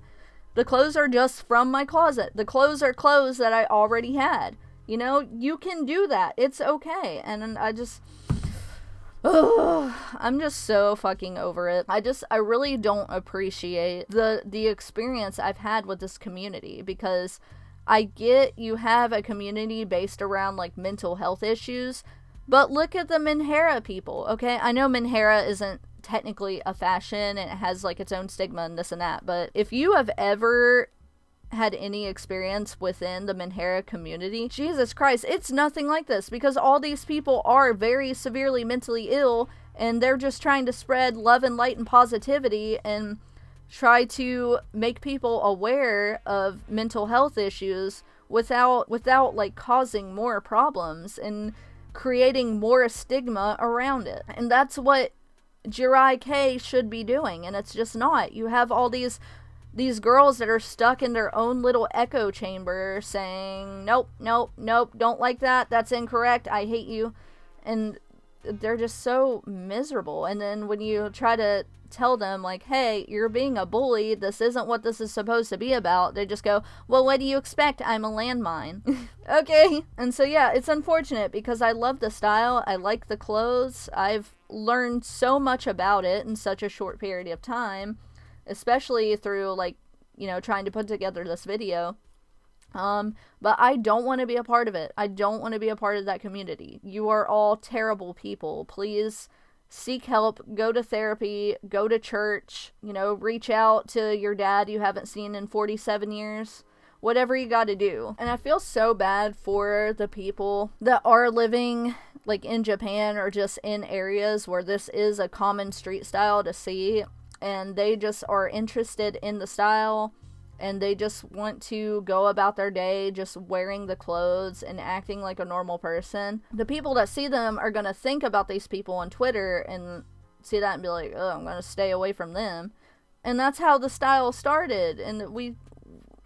The clothes are just from my closet. The clothes are clothes that I already had. You know, you can do that. It's okay. And I just, I'm just so fucking over it. I really don't appreciate the experience I've had with this community, because I get you have a community based around like mental health issues, but look at the Minhara people, okay? I know Minhara isn't technically a fashion and it has like its own stigma and this and that, but if you have ever had any experience within the Minhara community, Jesus Christ, it's nothing like this, because all these people are very severely mentally ill and they're just trying to spread love and light and positivity and try to make people aware of mental health issues without like causing more problems and creating more stigma around it. And that's what Jirai K should be doing, and it's just not. You have all these girls that are stuck in their own little echo chamber saying, nope, nope, nope, don't like that, that's incorrect, I hate you. And they're just so miserable. And then when you try to tell them, like, hey, you're being a bully, this isn't what this is supposed to be about, they just go, well, what do you expect? I'm a landmine. Okay. And so, yeah, it's unfortunate because I love the style, I like the clothes, I've learned so much about it in such a short period of time, especially through, like, you know, trying to put together this video. But I don't want to be a part of it. I don't want to be a part of that community. You are all terrible people. Please seek help, go to therapy, go to church, you know, reach out to your dad you haven't seen in 47 years. Whatever you gotta do. And I feel so bad for the people that are living, like, in Japan or just in areas where this is a common street style to see, and they just are interested in the style, and they just want to go about their day just wearing the clothes and acting like a normal person. The people that see them are going to think about these people on Twitter and see that and be like, oh, I'm going to stay away from them. And that's how the style started, and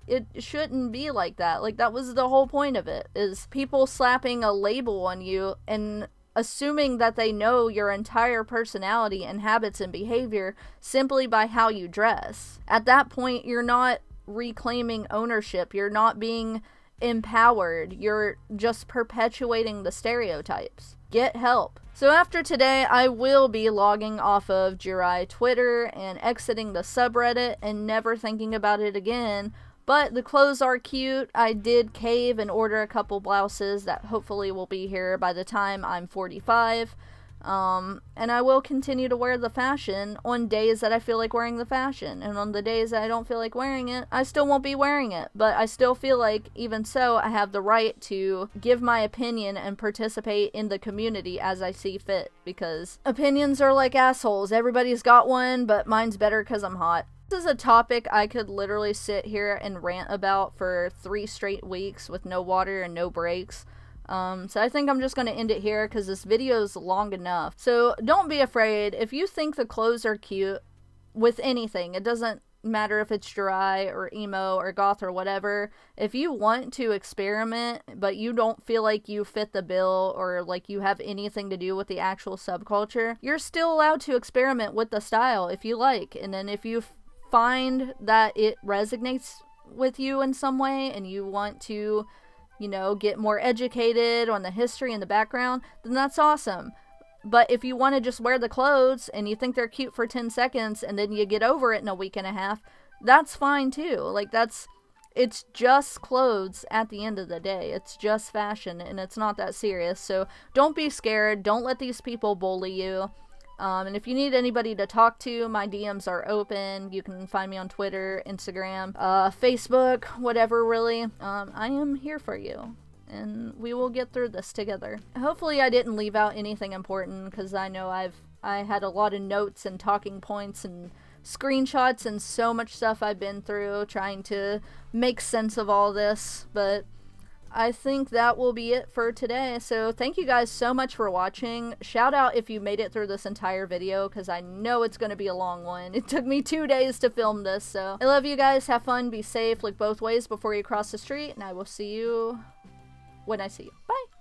it shouldn't be like that. Like, that was the whole point of it, is people slapping a label on you and assuming that they know your entire personality and habits and behavior simply by how you dress. At that point, you're not reclaiming ownership. You're not being empowered. You're just perpetuating the stereotypes. Get help. So after today, I will be logging off of Jirai Twitter and exiting the subreddit and never thinking about it again. But the clothes are cute. I did cave and order a couple blouses that hopefully will be here by the time I'm 45. And I will continue to wear the fashion on days that I feel like wearing the fashion. And on the days that I don't feel like wearing it, I still won't be wearing it. But I still feel like, even so, I have the right to give my opinion and participate in the community as I see fit. Because opinions are like assholes. Everybody's got one, but mine's better because I'm hot. This is a topic I could literally sit here and rant about for 3 straight weeks with no water and no breaks. So I think I'm just going to end it here because this video is long enough. So don't be afraid. If you think the clothes are cute with anything, it doesn't matter if it's Jirai or emo or goth or whatever. If you want to experiment, but you don't feel like you fit the bill or like you have anything to do with the actual subculture, you're still allowed to experiment with the style if you like. And then if you find that it resonates with you in some way and you want to, you know, get more educated on the history and the background, then that's awesome. But if you want to just wear the clothes and you think they're cute for 10 seconds and then you get over it in a week and a half, that's fine too. Like, it's just clothes at the end of the day. It's just fashion and it's not that serious. So don't be scared. Don't let these people bully you. And if you need anybody to talk to, my DMs are open. You can find me on Twitter, Instagram, Facebook, whatever really. I am here for you. And we will get through this together. Hopefully I didn't leave out anything important, because I know I had a lot of notes and talking points and screenshots and so much stuff I've been through trying to make sense of all this. But I think that will be it for today. So thank you guys so much for watching. Shout out if you made it through this entire video, because I know it's going to be a long one. It took me 2 days to film this. So I love you guys. Have fun. Be safe. Look both ways before you cross the street. And I will see you when I see you. Bye.